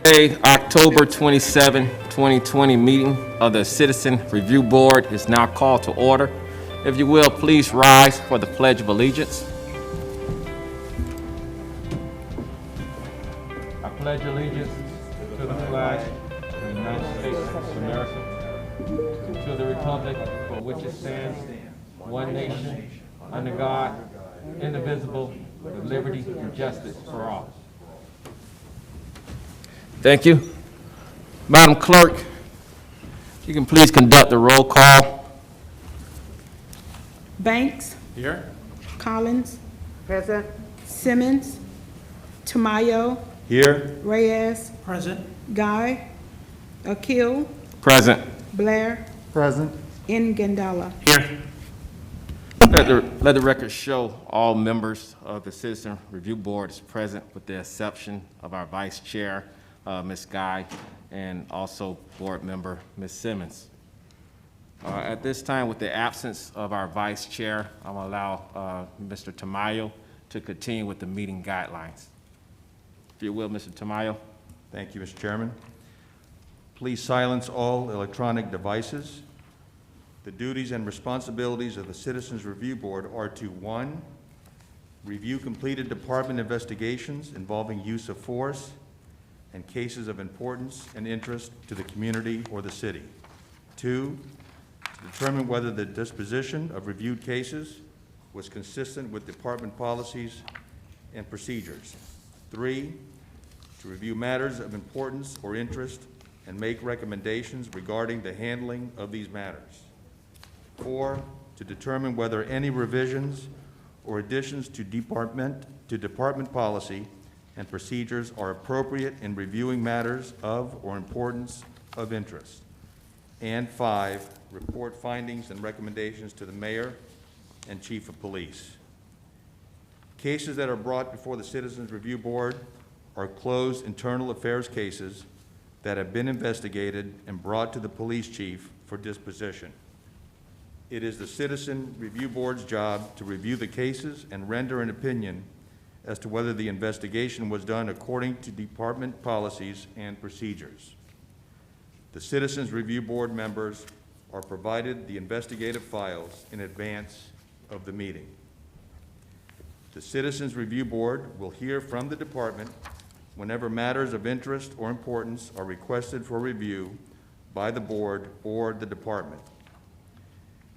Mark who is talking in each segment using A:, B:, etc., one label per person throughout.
A: Thursday, October 27, 2020 meeting of the Citizen Review Board is now called to order. If you will, please rise for the Pledge of Allegiance. I pledge allegiance to the flag of the United States of America, to the republic for which it stands, one nation, under God, indivisible, with liberty and justice for all. Thank you. Madam Clerk, you can please conduct the roll call.
B: Banks.
A: Here.
B: Collins.
C: Present.
B: Simmons. Tamayo.
D: Here.
B: Reyes.
C: Present.
B: Guy. Akil.
A: Present.
B: Blair.
D: Present.
B: Ngandala.
A: Here. Let the record show all members of the Citizen Review Board is present with the exception of our Vice Chair, Ms. Guy, and also Board Member, Ms. Simmons. At this time, with the absence of our Vice Chair, I'm going to allow Mr. Tamayo to continue with the meeting guidelines. If you will, Mr. Tamayo.
D: Thank you, Mr. Chairman. Please silence all electronic devices. The duties and responsibilities of the Citizens Review Board are to 1, review completed department investigations involving use of force and cases of importance and interest to the community or the city. 2, to determine whether the disposition of reviewed cases was consistent with department policies and procedures. 3, to review matters of importance or interest and make recommendations regarding the handling of these matters. 4, to determine whether any revisions or additions to department policy and procedures are appropriate in reviewing matters of or importance of interest. And 5, report findings and recommendations to the mayor and chief of police. Cases that are brought before the Citizens Review Board are closed internal affairs cases that have been investigated and brought to the police chief for disposition. It is the Citizen Review Board's job to review the cases and render an opinion as to whether the investigation was done according to department policies and procedures. The Citizens Review Board members are provided the investigative files in advance of the meeting. The Citizens Review Board will hear from the department whenever matters of interest or importance are requested for review by the board or the department.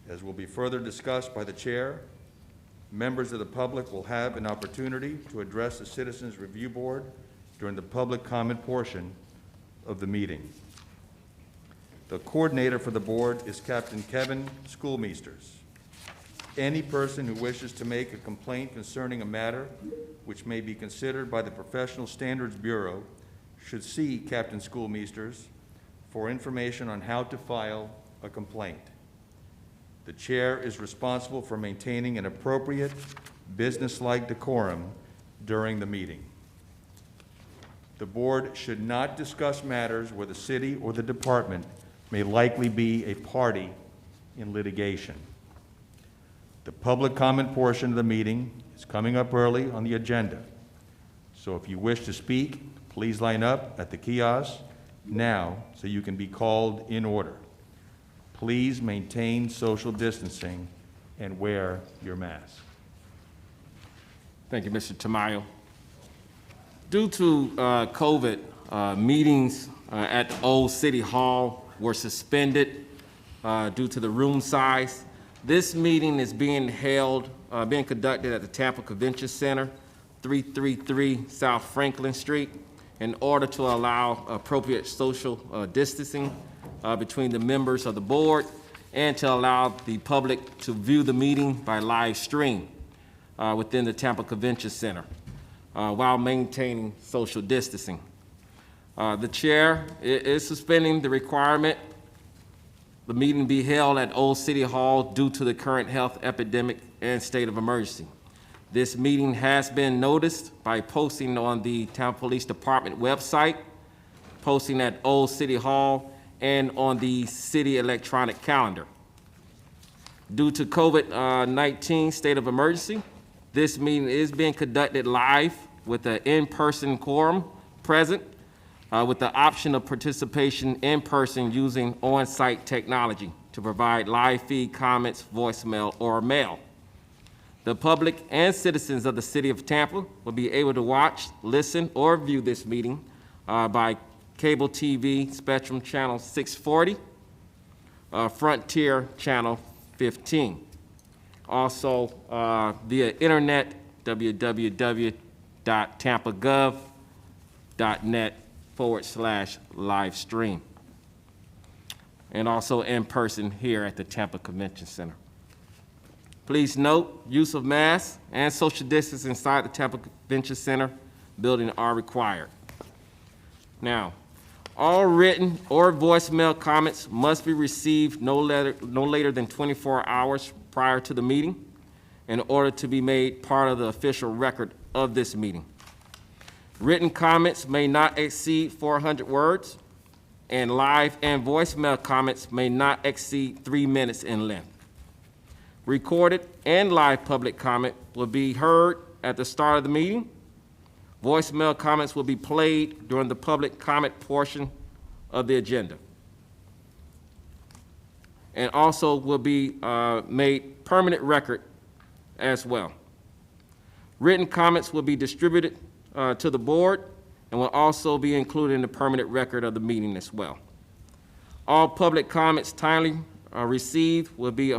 D: As will be further discussed by the chair, members of the public will have an opportunity to address the Citizens Review Board during the public comment portion of the meeting. The coordinator for the board is Captain Kevin Schoolmeesters. Any person who wishes to make a complaint concerning a matter which may be considered by the Professional Standards Bureau should see Captain Schoolmeesters for information on how to file a complaint. The chair is responsible for maintaining an appropriate, business-like decorum during the meeting. The board should not discuss matters where the city or the department may likely be a party in litigation. The public comment portion of the meeting is coming up early on the agenda. So if you wish to speak, please line up at the kiosk now so you can be called in order. Please maintain social distancing and wear your mask.
A: Thank you, Mr. Tamayo. Due to COVID, meetings at Old City Hall were suspended due to the room size. This meeting is being conducted at the Tampa Convention Center, 333 South Franklin Street, in order to allow appropriate social distancing between the members of the board and to allow the public to view the meeting by live stream within the Tampa Convention Center while maintaining social distancing. The chair is suspending the requirement the meeting be held at Old City Hall due to the current health epidemic and state of emergency. This meeting has been noticed by posting on the Tampa Police Department website, posting at Old City Hall, and on the city electronic calendar. Due to COVID-19 state of emergency, this meeting is being conducted live with an in-person quorum present. with the option of participation in person using on-site technology to provide live feed comments, voicemail, or mail. The public and citizens of the City of Tampa will be able to watch, listen, or view this meeting by cable TV, Spectrum Channel 640, Frontier Channel 15. Also, via internet, www.tampagov.net/live stream. And also in person here at the Tampa Convention Center. Please note, use of masks and social distance inside the Tampa Convention Center building are required. Now, all written or voicemail comments must be received no later than 24 hours prior to the meeting in order to be made part of the official record of this meeting. Written comments may not exceed 400 words, and live and voicemail comments may not exceed 3 minutes in length. Recorded and live public comment will be heard at the start of the meeting. Voicemail comments will be played during the public comment portion of the agenda, and also will be made permanent record as well. Written comments will be distributed to the board and will also be included in the permanent record of the meeting as well. All public comments timely received will be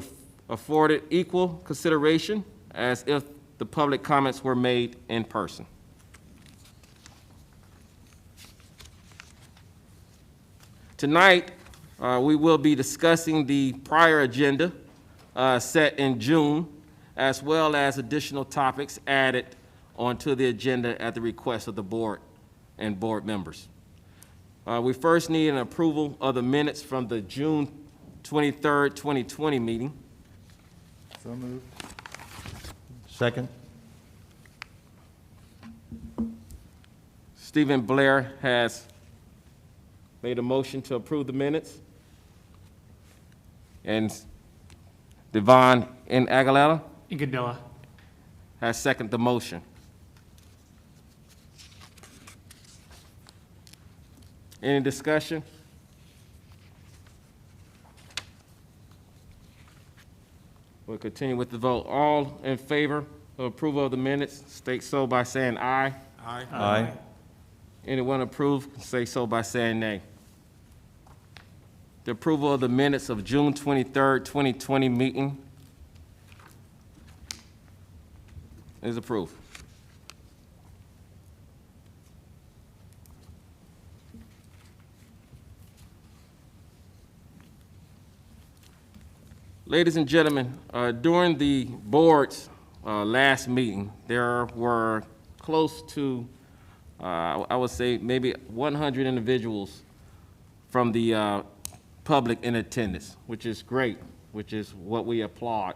A: afforded equal consideration as if the public comments were made in person. Tonight, we will be discussing the prior agenda set in June, as well as additional topics added onto the agenda at the request of the board and board members. We first need an approval of the minutes from the June 23rd, 2020 meeting.
D: So moved. Second.
A: Stephen Blair has made a motion to approve the minutes. And Devon N. Aguilera
C: Iguodala.
A: has seconded the motion. Any discussion? We'll continue with the vote. All in favor of approval of the minutes, state so by saying aye.
D: Aye.
A: Anyone approve, say so by saying nay. The approval of the minutes of June 23rd, 2020 meeting is approved. Ladies and gentlemen, during the board's last meeting, there were close to, I would say, maybe 100 individuals from the public in attendance, which is great, which is what we applaud.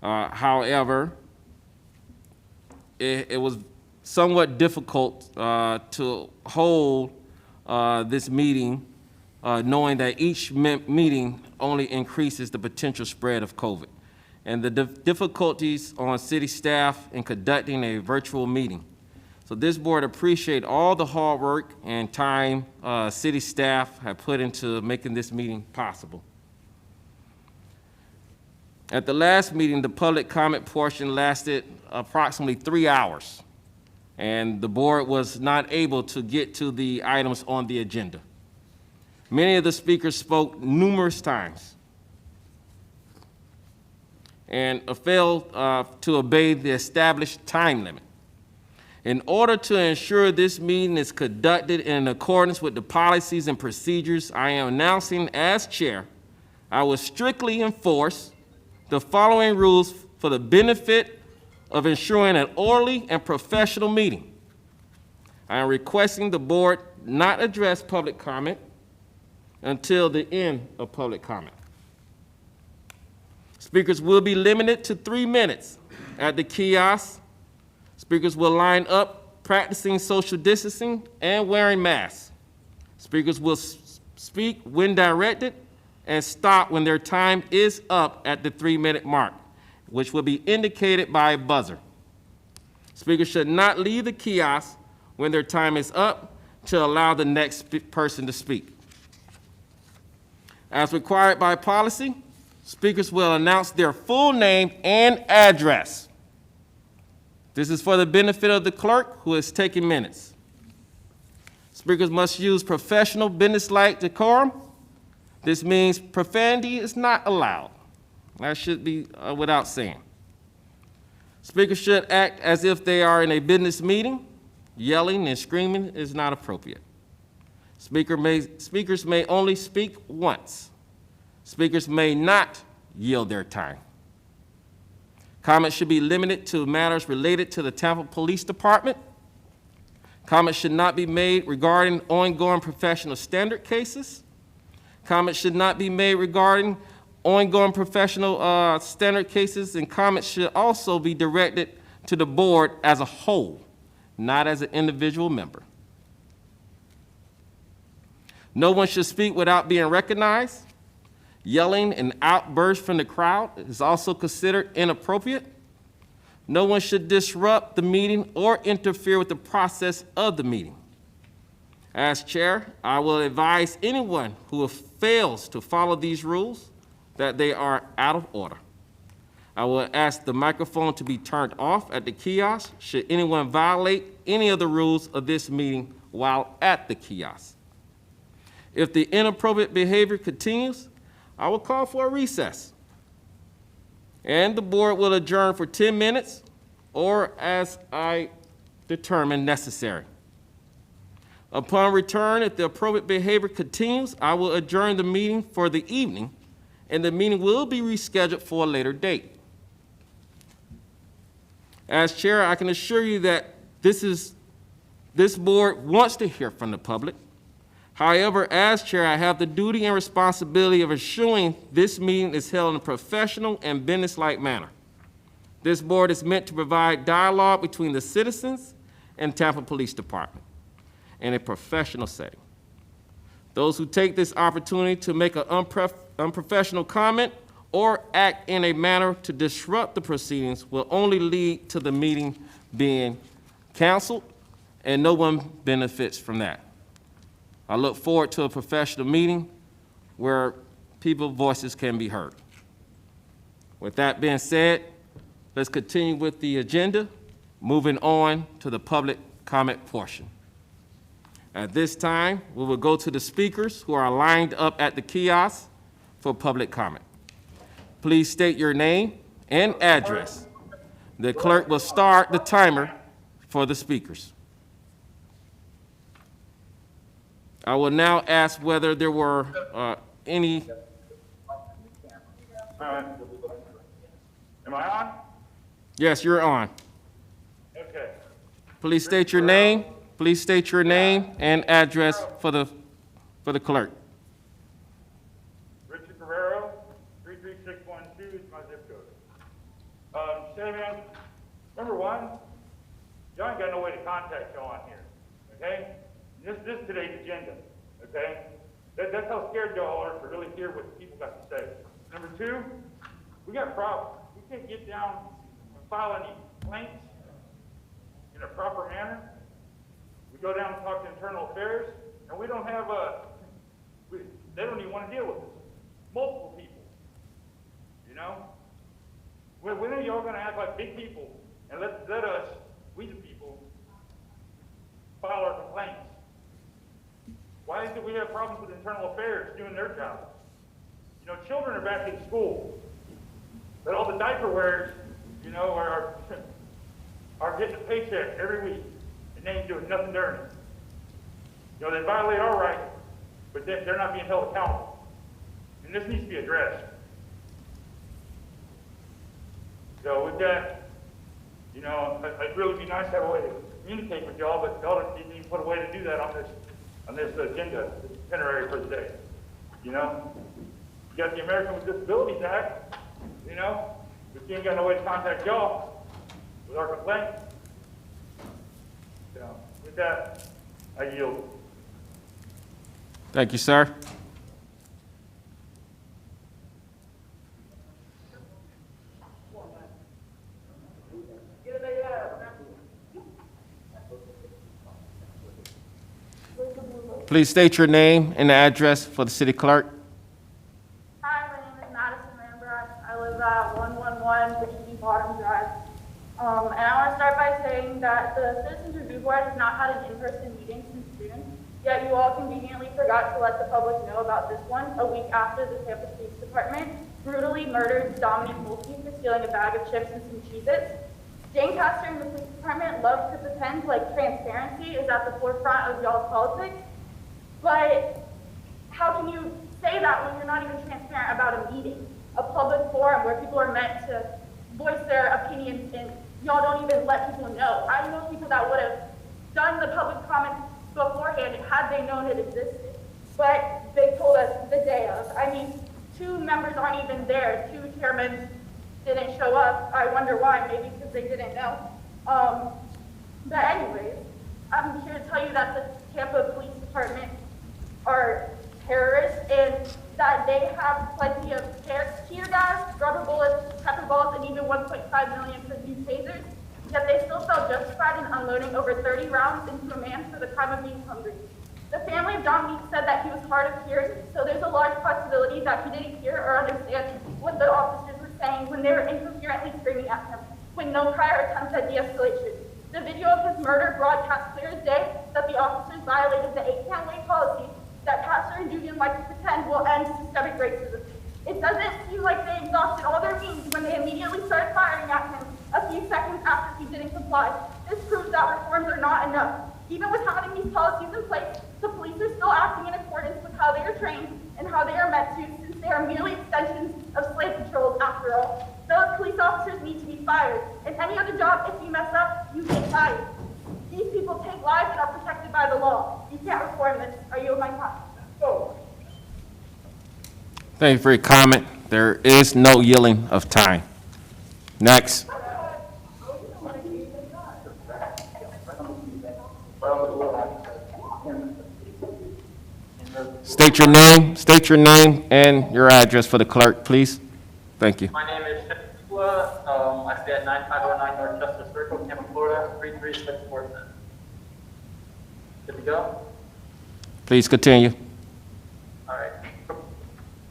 A: However, it was somewhat difficult to hold this meeting knowing that each meeting only increases the potential spread of COVID, and the difficulties on city staff in conducting a virtual meeting. So this board appreciates all the hard work and time city staff have put into making this meeting possible. At the last meeting, the public comment portion lasted approximately 3 hours, and the board was not able to get to the items on the agenda. Many of the speakers spoke numerous times and failed to obey the established time limit. In order to ensure this meeting is conducted in accordance with the policies and procedures I am announcing as chair, I will strictly enforce the following rules for the benefit of ensuring an orderly and professional meeting. I am requesting the board not address public comment until the end of public comment. Speakers will be limited to 3 minutes at the kiosk. Speakers will line up practicing social distancing and wearing masks. Speakers will speak when directed and stop when their time is up at the 3-minute mark, which will be indicated by a buzzer. Speakers should not leave the kiosk when their time is up to allow the next person to speak. As required by policy, speakers will announce their full name and address. This is for the benefit of the clerk who is taking minutes. Speakers must use professional businesslike decorum. This means profanity is not allowed. That should be without saying. Speakers should act as if they are in a business meeting. Yelling and screaming is not appropriate. Speakers may only speak once. Speakers may not yield their time. Comments should be limited to matters related to the Tampa Police Department. Comments should not be made regarding ongoing professional standard cases. Comments should not be made regarding ongoing professional standard cases, and comments should also be directed to the board as a whole, not as an individual member. No one should speak without being recognized. Yelling and outbursts from the crowd is also considered inappropriate. No one should disrupt the meeting or interfere with the process of the meeting. As chair, I will advise anyone who fails to follow these rules that they are out of order. I will ask the microphone to be turned off at the kiosk should anyone violate any of the rules of this meeting while at the kiosk. If the inappropriate behavior continues, I will call for a recess. And the board will adjourn for 10 minutes or as I determine necessary. Upon return, if the appropriate behavior continues, I will adjourn the meeting for the evening, and the meeting will be rescheduled for a later date. As chair, I can assure you that this board wants to hear from the public. However, as chair, I have the duty and responsibility of ensuring this meeting is held in a professional and businesslike manner. This board is meant to provide dialogue between the citizens and Tampa Police Department in a professional setting. Those who take this opportunity to make an unprofessional comment or act in a manner to disrupt the proceedings will only lead to the meeting being canceled, and no one benefits from that. I look forward to a professional meeting where people's voices can be heard. With that being said, let's continue with the agenda, moving on to the public comment portion. At this time, we will go to the speakers who are lined up at the kiosk for public comment. Please state your name and address. The clerk will start the timer for the speakers. I will now ask whether there were any.
C: Am I on?
A: Yes, you're on.
C: Okay.
A: Please state your name. Please state your name and address for the clerk.
C: Richard Guerrero, 33612 is my zip code. Say, man, number one, y'all ain't got no way to contact y'all on here, okay? This is today's agenda, okay? That's how scared y'all are to really hear what people got to say. Number two, we got problems. We can't get down and file any complaints in a proper manner. We go down and talk to internal affairs, and we don't have they don't even want to deal with us. Multiple people, you know? When are y'all going to act like big people and let us, we the people, file our complaints? Why is it we have problems with internal affairs doing their job? You know, children are back in school, but all the diaper wearers, you know, are getting a paycheck every week, and they ain't doing nothing during it. You know, they violate our rights, but they're not being held accountable. And this needs to be addressed. So with that, you know, it'd really be nice to have a way to communicate with y'all, but y'all didn't even put a way to do that on this agenda, this itinerary for the day. You know, you got the American with Disabilities Act, you know, but you ain't got no way to contact y'all with our complaint. So with that, I yield.
A: Thank you, sir. Please state your name and address for the city clerk.
E: Hi, my name is Madison Lambert. I live at 111 Bikini Bottom Drive. And I want to start by saying that the Citizens Review Board has not had an in-person meeting since June, yet you all conveniently forgot to let the public know about this one a week after the Tampa Police Department brutally murdered Dominique Mulkey for stealing a bag of chips and some Cheez-Its. Jane Castor and the police department love to pretend like transparency is at the forefront of y'all's politics, but how can you say that when you're not even transparent about a meeting, a public forum where people are meant to voice their opinions, and y'all don't even let people know? I know people that would have done the public comments beforehand had they known it existed, but they told us the day of. I mean, 2 members aren't even there, 2 chairmen didn't show up. I wonder why, maybe because they didn't know. But anyways, I'm here to tell you that the Tampa Police Department are terrorists and that they have plenty of tear gas, rubber bullets, pepper balls, and even 1.5 million for new tasers, yet they still felt justified in unloading over 30 rounds into a man for the crime of being hungry. The family of Dominique said that he was hard of hearing, so there's a large possibility that he didn't hear or understand what the officers were saying when they were incoherently screaming at him, with no prior attempt at de-escalation. The video of his murder broadcast clear as day that the officers violated the 8-can't-wait policy that Castor and Dugan like to pretend will end systemic racism. It doesn't seem like they exhausted all their means when they immediately started firing at him a few seconds after he didn't comply. This proves that reforms are not enough. Even with having these policies in place, the police are still acting in accordance with how they are trained and how they are meant to, since they are merely extensions of slave patrols after all. Those police officers need to be fired. In any other job, if you mess up, you get fired. These people take lives and are protected by the law. You can't reform this. Are you my time? Go.
A: Thank you for your comment. There is no yielding of time. Next. State your name and your address for the clerk, please. Thank you.
F: My name is Shep Kula. I stay at 9509 North Chester Circle, Tampa, Florida, 33647. Good to go?
A: Please continue.
F: All right.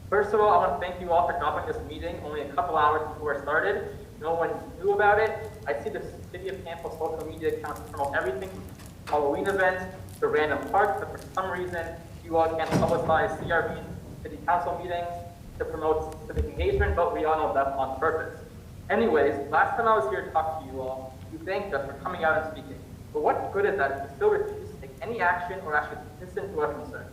F: First of all, I want to thank you all for dropping this meeting only a couple hours before it started. No one knew about it. I see the City of Tampa social media accounts promote everything from Halloween events to random parks, but for some reason, you all can't publicize CRB city council meetings to promote civic engagement, but we all know that's on purpose. Anyways, last time I was here to talk to you all, you thanked us for coming out and speaking. But what good is that if you still refuse to take any action or actually listen to our concerns?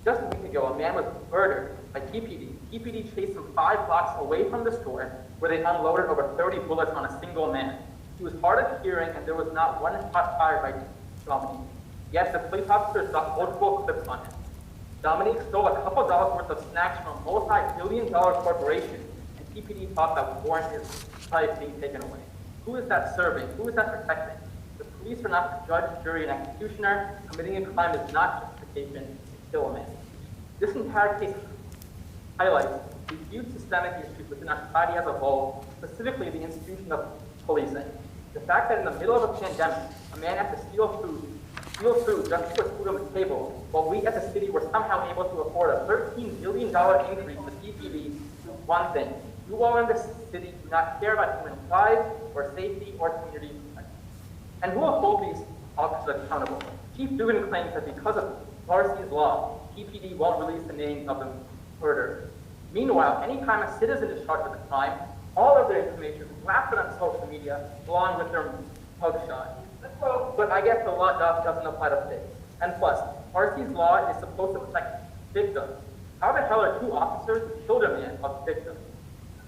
F: Just a week ago, a man was murdered by TPD. TPD chased him 5 blocks away from the store where they unloaded over 30 bullets on a single man. He was hard of hearing and there was not one shot fired by Dominique. Yet the police officers got multiple clips on him. Dominique stole a couple dollars worth of snacks from a multi-billion-dollar corporation, and TPD thought that warrant his life being taken away. Who is that serving? Who is that protecting? The police are not the judge, jury, and executioner. Committing a crime is not justification to kill a man. This entire case highlights the huge systemic issues within our society as a whole, specifically the institution of policing. The fact that in the middle of a pandemic, a man has to steal food just to put food on the table, while we as a city were somehow able to afford a $13 billion increase to TPD to one thing. You all in this city do not care about human lives or safety or community protection. And who will hold these officers accountable? Chief Dugan claims that because of Darcy's law, TPD won't release the names of the murderers. Meanwhile, anytime a citizen is charged with a crime, all of their information is blasted on social media along with their mugshot. But I guess the law doesn't apply to states. And plus, RC's law is supposed to protect victims. How the hell are 2 officers who killed a man of victims?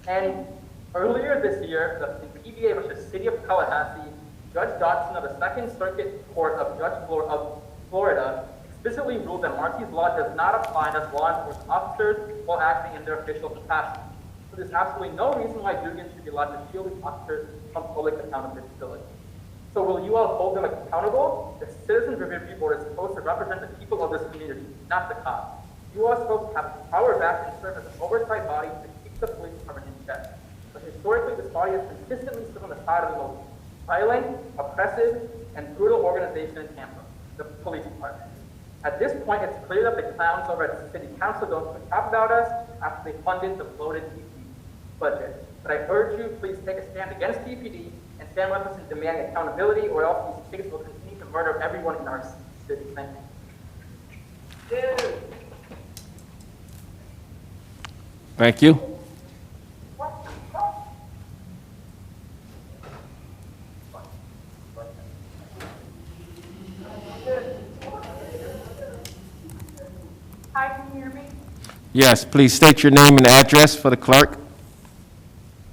F: And earlier this year, the PBA versus City of Tallahassee, Judge Dodson of the Second Circuit Court of Florida explicitly ruled that Marcy's law does not apply to law enforcement officers while acting in their official capacity. So there's absolutely no reason why Dugan should be allowed to shield these officers from public accountability. So will you all hold them accountable? The Citizens Review Board is supposed to represent the people of this community, not the cops. You are supposed to have power back and serve as an oversight body to keep the police department in check. But historically, this body has consistently stood on the side of the most violent, oppressive, and brutal organization in Tampa, the police department. At this point, it's clear that the clowns over at the city council don't give a crap about us after they funded the bloated DPD budget. But I urge you, please take a stand against DPD and stand with us in demanding accountability, or else these pigs will continue to murder everyone in our city. Thank you.
A: Thank you.
E: Hi, can you hear me?
A: Yes, please state your name and address for the clerk.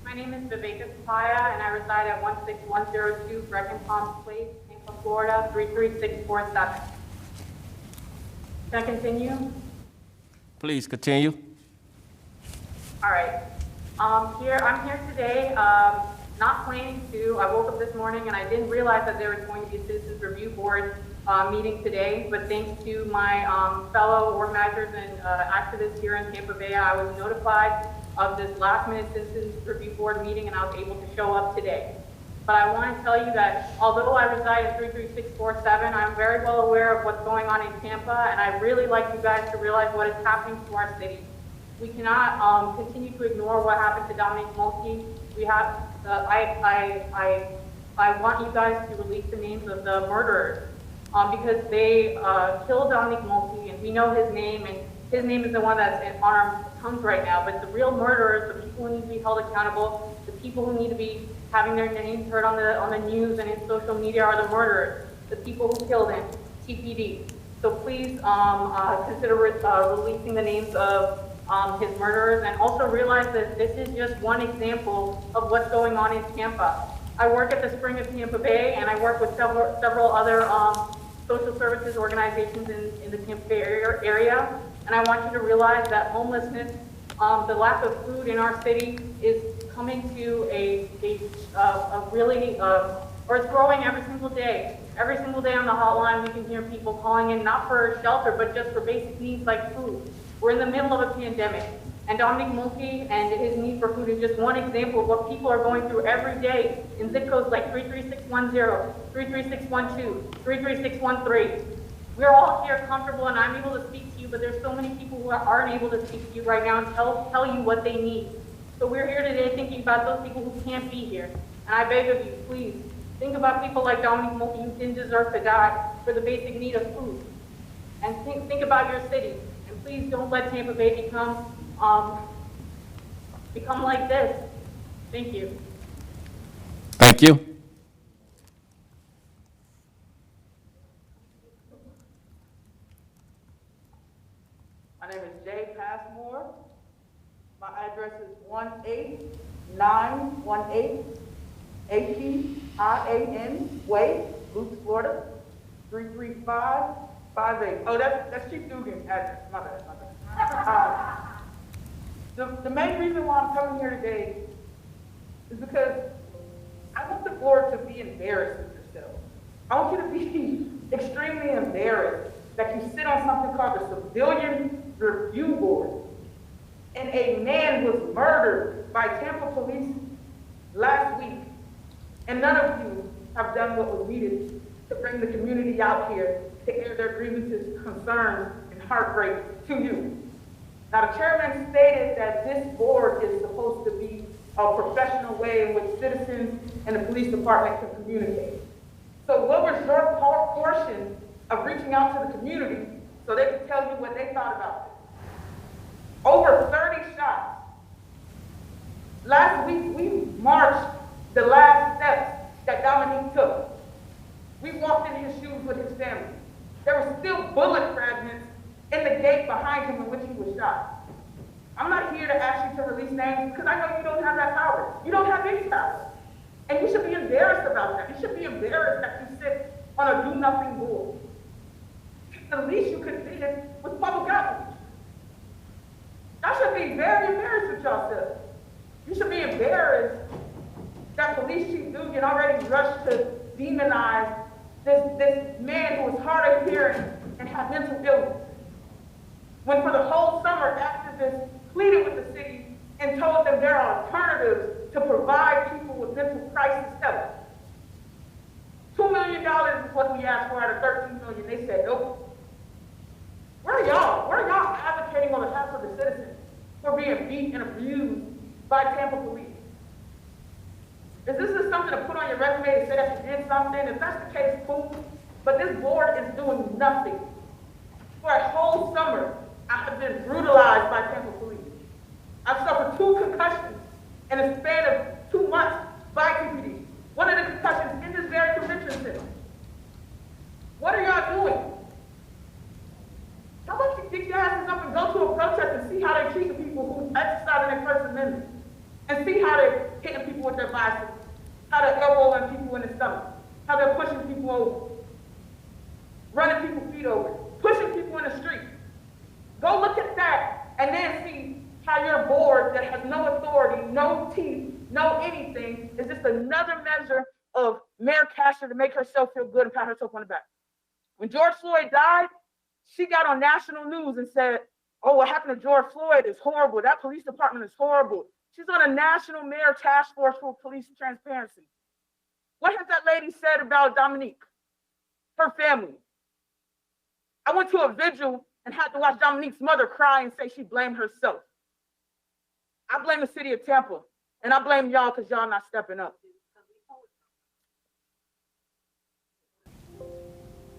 E: My name is Viveka Sapaya, and I reside at 16102 Brecken Palms Place, Tampa, Florida, 33647. Can I continue?
A: Please continue.
E: All right. I'm here today, not planning to. I woke up this morning and I didn't realize that there was going to be a Citizens Review Board meeting today, but thanks to my fellow organizers and activists here in Tampa Bay, I was notified of this last-minute Citizens Review Board meeting, and I was able to show up today. But I want to tell you that although I reside in 33647, I'm very well aware of what's going on in Tampa, and I'd really like you guys to realize what is happening to our city. We cannot continue to ignore what happened to Dominique Mulkey. We have, I want you guys to release the names of the murderers because they killed Dominique Mulkey, and we know his name, and his name is the one that's on our tongues right now. But the real murderers, the people who need to be held accountable, the people who need to be having their names heard on the news and in social media are the murderers, the people who killed him, TPD. So please consider releasing the names of his murderers, and also realize that this is just one example of what's going on in Tampa. I work at the Spring of Tampa Bay, and I work with several other social services organizations in the Tampa Bay area, and I want you to realize that homelessness, the lack of food in our city is coming to a really, or it's growing every single day. Every single day on the hotline, we can hear people calling in, not for shelter, but just for basic needs like food. We're in the middle of a pandemic, and Dominique Mulkey and his need for food is just one example of what people are going through every day in zip codes like 33610, 33612, 33613. We're all here comfortable, and I'm able to speak to you, but there's so many people who aren't able to speak to you right now and tell you what they need. So we're here today thinking about those people who can't be here. And I beg of you, please, think about people like Dominique Mulkey who didn't deserve to die for the basic need of food. And think about your city. And please don't let Tampa Bay become like this. Thank you.
A: Thank you.
G: My name is Jay Passmore. My address is 18918 APIAN Way, Luce, Florida, 33558. Oh, that's Chief Dugan's address. My bad. The main reason why I'm coming here today is because I want the board to be embarrassed with yourselves. I want you to be extremely embarrassed that you sit on something called the Civilian Review Board, and a man was murdered by Tampa police last week, and none of you have done what was needed to bring the community out here to air their grievances, concerns, and heartbreak to you. Now, the chairman stated that this board is supposed to be a professional way in which citizens and the police department can communicate. So what was your portion of reaching out to the community so they could tell you what they thought about it? Over 30 shots. Last week, we marched the last steps that Dominique took. We walked in his shoes with his family. There were still bullet fragments in the gate behind him in which he was shot. I'm not here to ask you to release names because I know you don't have that power. You don't have any power. And you should be embarrassed about that. You should be embarrassed that you sit on a do-nothing board. The least you could have did was public outreach. Y'all should be very embarrassed with yourselves. You should be embarrassed that Police Chief Dugan already rushed to demonize this man who was hard of hearing and had mental illness. When for the whole summer, activists pleaded with the city and told them there are alternatives to provide people with mental crisis help. $2 million is what we asked for out of $13 million. They said nope. for being beat and abused by Tampa police. Is this just something to put on your resume to say that you did something? If that's the case, cool. But this board is doing nothing. For a whole summer, I have been brutalized by Tampa police. I've suffered 2 concussions in a span of 2 months by TPD. One of the concussions in this very convention center. What are y'all doing? How about you get your asses up and go to a protest and see how they treat the people who exercise their First Amendment? And see how they're hitting people with their bicycles, how they're elbowing people in the stomach, how they're pushing people over, running people's feet over, pushing people in the street. Go look at that and then see how your board that has no authority, no teeth, no anything, is just another measure of Mayor Castro to make herself feel good and pat herself on the back. When George Floyd died, she got on national news and said, oh, what happened to George Floyd is horrible. That police department is horrible. She's on a national mayor task force for police transparency. What has that lady said about Dominique, her family? I went to a vigil and had to watch Dominique's mother cry and say she blamed herself. I blame the city of Tampa, and I blame y'all because y'all not stepping up.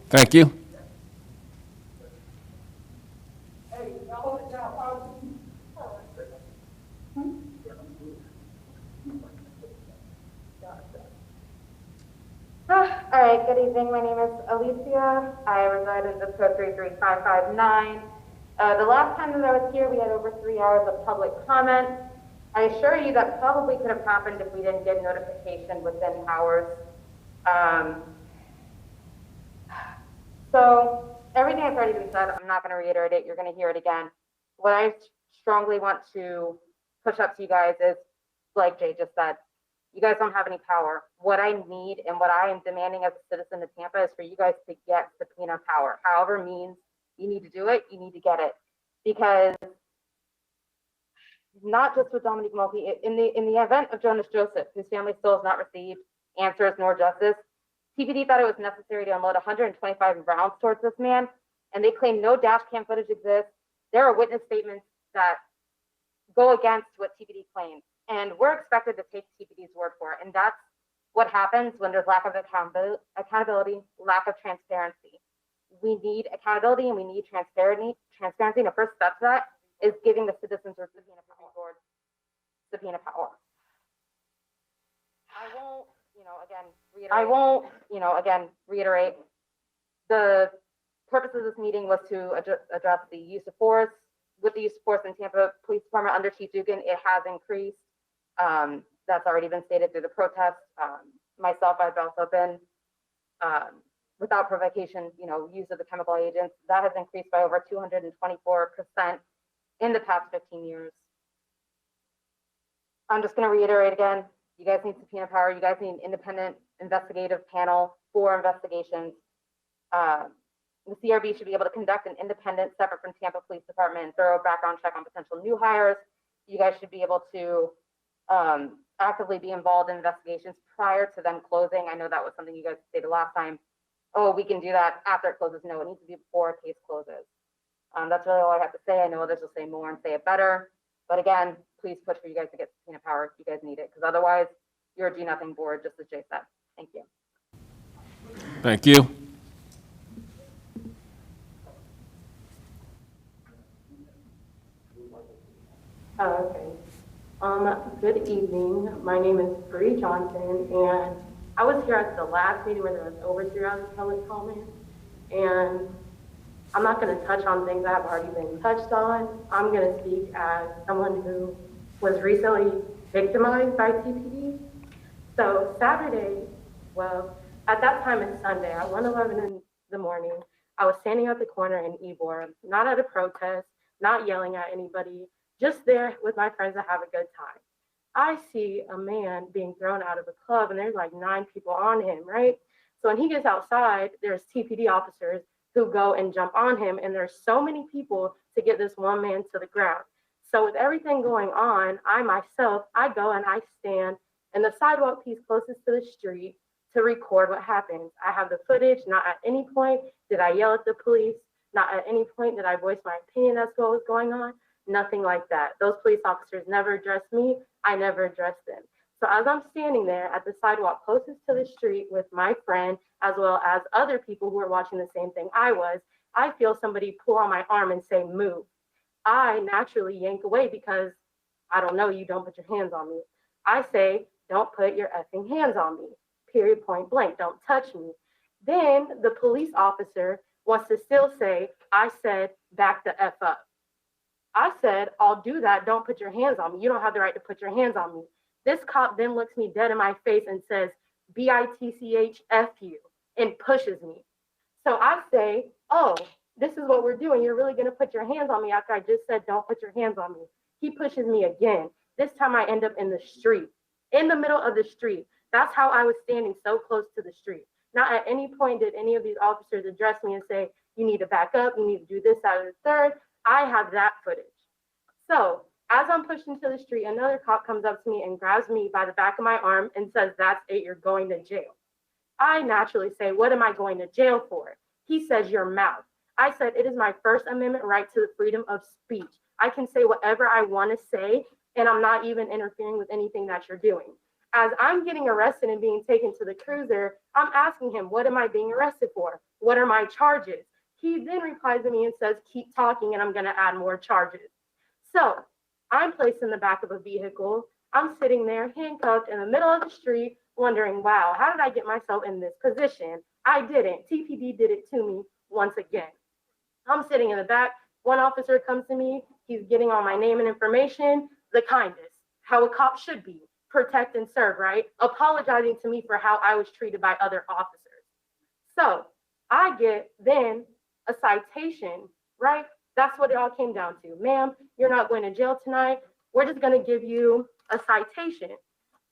A: Thank you.
G: Hey, y'all hold it down.
H: All right, good evening. My name is Alicia. I reside in zip code 33559. The last time that I was here, we had over 3 hours of public comment. I assure you that probably could have happened if we didn't get notification within hours. So everything that's already been said, I'm not going to reiterate it. You're going to hear it again. What I strongly want to push up to you guys is, like Jay just said, you guys don't have any power. What I need and what I am demanding as a citizen of Tampa is for you guys to get subpoena power. However means you need to do it, you need to get it. Because not just with Dominique Mulkey, in the event of Jonas Joseph, whose family still has not received answers nor justice, TPD thought it was necessary to unload 125 rounds towards this man, and they claim no dash cam footage exists. There are witness statements that go against what TPD claims. And we're expected to take TPD's word for it. And that's what happens when there's lack of accountability, lack of transparency. We need accountability and we need transparency. And the first step to that is giving the Citizens Subpoena Board subpoena power. I won't reiterate. The purpose of this meeting was to address the use of force. With the use of force in Tampa Police Department under Chief Dugan, it has increased. That's already been stated through the protest. Myself, I've also been, without provocation, use of the chemical agents. That has increased by over 224% in the past 15 years. I'm just going to reiterate again, you guys need subpoena power. You guys need an independent investigative panel for investigations. The CRB should be able to conduct an independent, separate from Tampa Police Department, thorough background check on potential new hires. You guys should be able to actively be involved in investigations prior to them closing. I know that was something you guys stated last time. Oh, we can do that after it closes. No, it needs to be before a case closes. That's really all I have to say. I know others will say more and say it better. But again, please push for you guys to get subpoena power. You guys need it, because otherwise you're a do-nothing board, just as Jay said. Thank you.
A: Thank you.
I: Okay. Good evening. My name is Bree Johnson, and I was here at the last meeting where there was over 3 hours of public comment, and I'm not going to touch on things that have already been touched on. I'm going to speak as someone who was recently victimized by TPD. So Saturday, well, at that time it's Sunday, at 1:11 in the morning, I was standing at the corner in Ybor, not at a protest, not yelling at anybody, just there with my friends to have a good time. I see a man being thrown out of a club and there's like 9 people on him, right? So when he gets outside, there's TPD officers who go and jump on him, and there's so many people to get this one man to the ground. So with everything going on, I go and I stand in the sidewalk piece closest to the street to record what happens. I have the footage. Not at any point did I yell at the police. Not at any point did I voice my opinion as to what was going on. Nothing like that. Those police officers never addressed me. I never addressed them. So as I'm standing there at the sidewalk closest to the street with my friend, as well as other people who are watching the same thing I was, I feel somebody pull on my arm and say, move. I naturally yank away because I don't know, you don't put your hands on me. I say, don't put your effing hands on me, period, point blank, don't touch me. Then the police officer wants to still say, I said, back the F up. I said, I'll do that, don't put your hands on me. You don't have the right to put your hands on me. This cop then looks me dead in my face and says, BITCH F you, and pushes me. So I say, oh, this is what we're doing. You're really gonna put your hands on me after I just said, don't put your hands on me. He pushes me again. This time I end up in the street, in the middle of the street. That's how I was standing so close to the street. Not at any point did any of these officers address me and say, you need to back up, you need to do this, that, or the third. I have that footage. So as I'm pushed into the street, another cop comes up to me and grabs me by the back of my arm and says, that's it, you're going to jail. I naturally say, what am I going to jail for? He says, your mouth. I said, it is my First Amendment right to the freedom of speech. I can say whatever I want to say, and I'm not even interfering with anything that you're doing. As I'm getting arrested and being taken to the cruiser, I'm asking him, what am I being arrested for? What are my charges? He then replies to me and says, keep talking and I'm going to add more charges. So I'm placed in the back of a vehicle. I'm sitting there handcuffed in the middle of the street wondering, wow, how did I get myself in this position? I didn't. TPD did it to me once again. I'm sitting in the back. One officer comes to me. He's getting all my name and information, the kindest, how a cop should be, protect and serve, right? Apologizing to me for how I was treated by other officers. So I get then a citation, right? That's what it all came down to. Ma'am, you're not going to jail tonight. We're just going to give you a citation.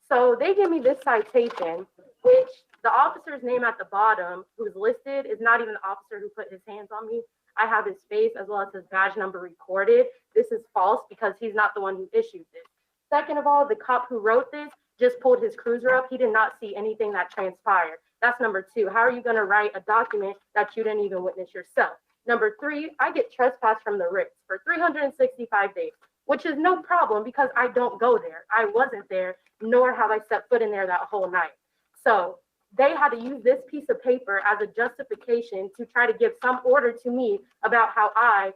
I: So they give me this citation, which the officer's name at the bottom, who's listed, is not even the officer who put his hands on me. I have his face as well as his badge number recorded. This is false because he's not the one who issued this. Second of all, the cop who wrote this just pulled his cruiser up. He did not see anything that transpired. That's number two. How are you going to write a document that you didn't even witness yourself? Number three, I get trespassed from the Ritz for 365 days, which is no problem because I don't go there. I wasn't there, nor have I set foot in there that whole night. So they had to use this piece of paper as a justification to try to give some order to me about how I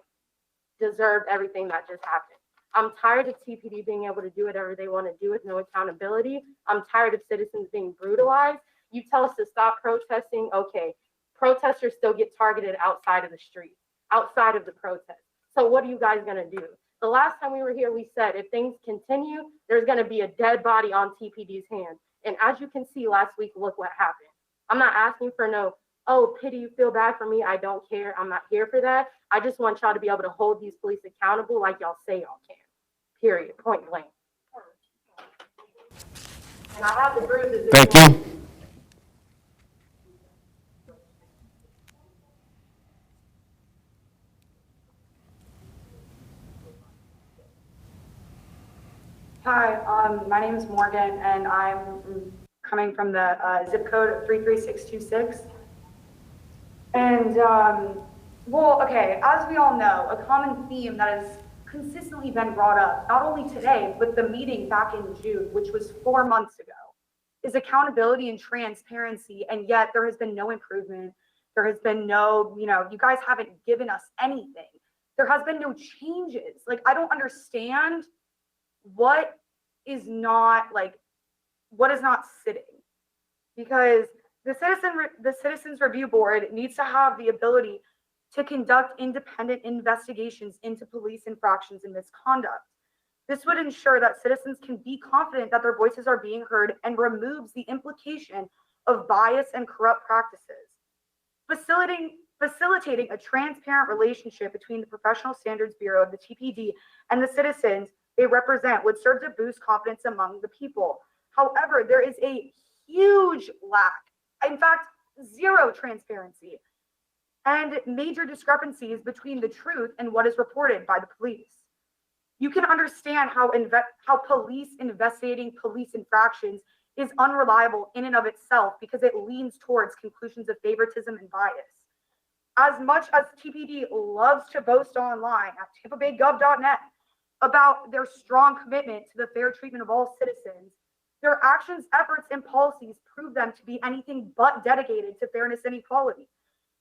I: deserved everything that just happened. I'm tired of TPD being able to do whatever they want to do with no accountability. I'm tired of citizens being brutalized. You tell us to stop protesting, okay. Protesters still get targeted outside of the street, outside of the protest. So what are you guys gonna do? The last time we were here, we said if things continue, there's gonna be a dead body on TPD's hands. And as you can see last week, look what happened. I'm not asking for no, oh, pity, you feel bad for me. I don't care. I'm not here for that. I just want y'all to be able to hold these police accountable like y'all say y'all can. Period, point blank. And I have the bruises.
A: Thank you.
J: Hi, my name is Morgan, and I'm coming from the zip code 33626. And, well, okay, as we all know, a common theme that has consistently been brought up, not only today, but the meeting back in June, which was 4 months ago, is accountability and transparency, and yet there has been no improvement. There has been no, you guys haven't given us anything. There has been no changes. Like, I don't understand what is not sitting, because the Citizens Review Board needs to have the ability to conduct independent investigations into police infractions and misconduct. This would ensure that citizens can be confident that their voices are being heard and removes the implication of bias and corrupt practices. Facilitating a transparent relationship between the Professional Standards Bureau of the TPD and the citizens they represent would serve to boost confidence among the people. However, there is a huge lack, in fact, zero transparency and major discrepancies between the truth and what is reported by the police. You can understand how police investigating police infractions is unreliable in and of itself because it leans towards conclusions of favoritism and bias. As much as TPD loves to boast online at TampaBayGov.net about their strong commitment to the fair treatment of all citizens, their actions, efforts, and policies prove them to be anything but dedicated to fairness and equality.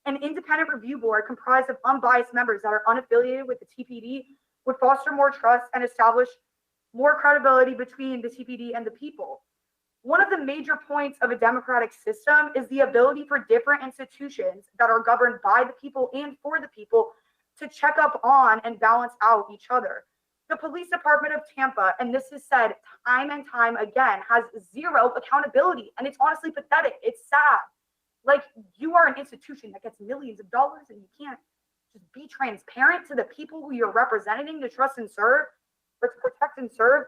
J: An independent review board comprised of unbiased members that are unaffiliated with the TPD would foster more trust and establish more credibility between the TPD and the people. One of the major points of a democratic system is the ability for different institutions that are governed by the people and for the people to check up on and balance out each other. The police department of Tampa, and this is said time and time again, has zero accountability. And it's honestly pathetic. It's sad. Like, you are an institution that gets millions of dollars and you can't just be transparent to the people who you're representing to trust and serve, or to protect and serve.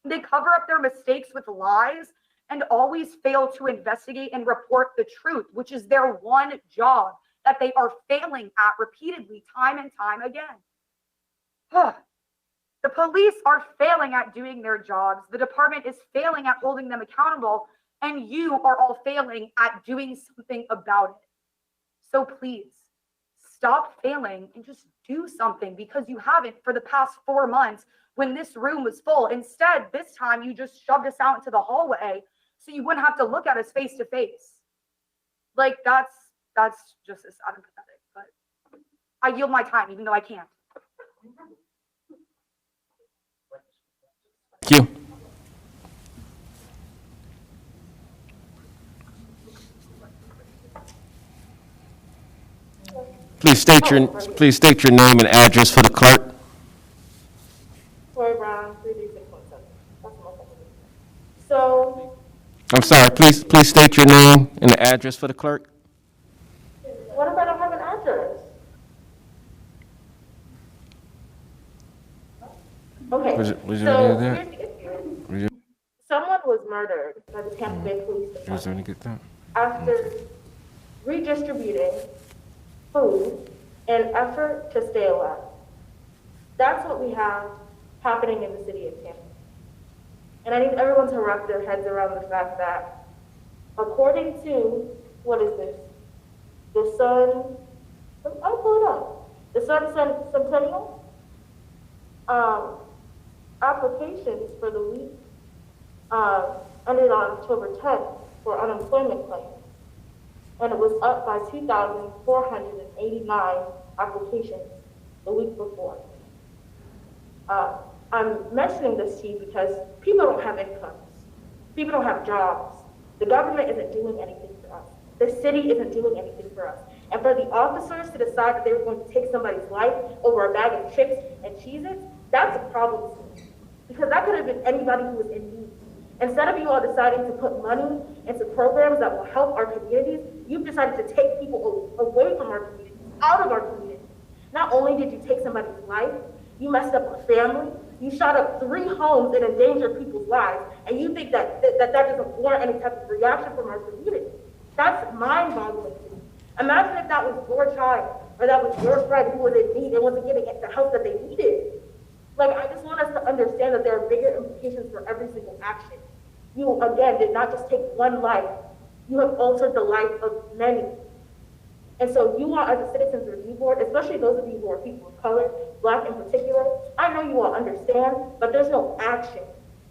J: They cover up their mistakes with lies and always fail to investigate and report the truth, which is their one job that they are failing at repeatedly, time and time again. The police are failing at doing their jobs. The department is failing at holding them accountable, and you are all failing at doing something about it. So please, stop failing and just do something, because you haven't for the past 4 months when this room was full. Instead, this time you just shoved us out into the hallway so you wouldn't have to look at us face to face. Like, that's just as sad and pathetic, but I yield my time even though I can't.
A: Thank you. Please state your name and address for the clerk.
I: Tori Brown, 33617. That's my second. So,
A: I'm sorry, please state your name and the address for the clerk.
I: what if I don't have an address? Okay,
A: Was there
I: so
A: any of that?
I: here's the issue. Someone was murdered by the Tampa Bay Police
A: Was there
I: Department
A: any get that?
I: after redistributing food in an effort to stay alive. That's what we have happening in the city of Tampa. And I need everyone to wrap their heads around the fact that, according to, what is this? The Sun, I'll pull it up. The Sun Centennial, applications for the week ended on October 10th for unemployment claims. And it was up by 2,489 applications the week before. I'm mentioning this to you because people don't have incomes. People don't have jobs. The government isn't doing anything for us. The city isn't doing anything for us. And for the officers to decide that they were going to take somebody's life over a bag of chips and Cheez-Its, that's a problem to me. Because that could have been anybody who was in need. Instead of you all deciding to put money into programs that will help our communities, you've decided to take people away from our communities, out of our communities. Not only did you take somebody's life, you messed up a family, you shot up 3 homes and endangered people's lives, and you think that doesn't warrant any type of reaction from our community. That's mind-boggling to me. Imagine if that was your child, or that was your friend who was in need and wasn't getting the help that they needed. Like, I just want us to understand that there are bigger implications for every single action. You, again, did not just take one life. You have altered the life of many. And so you all, as a Citizens Review Board, especially those of you who are people of color, Black in particular, I know you all understand, but there's no action.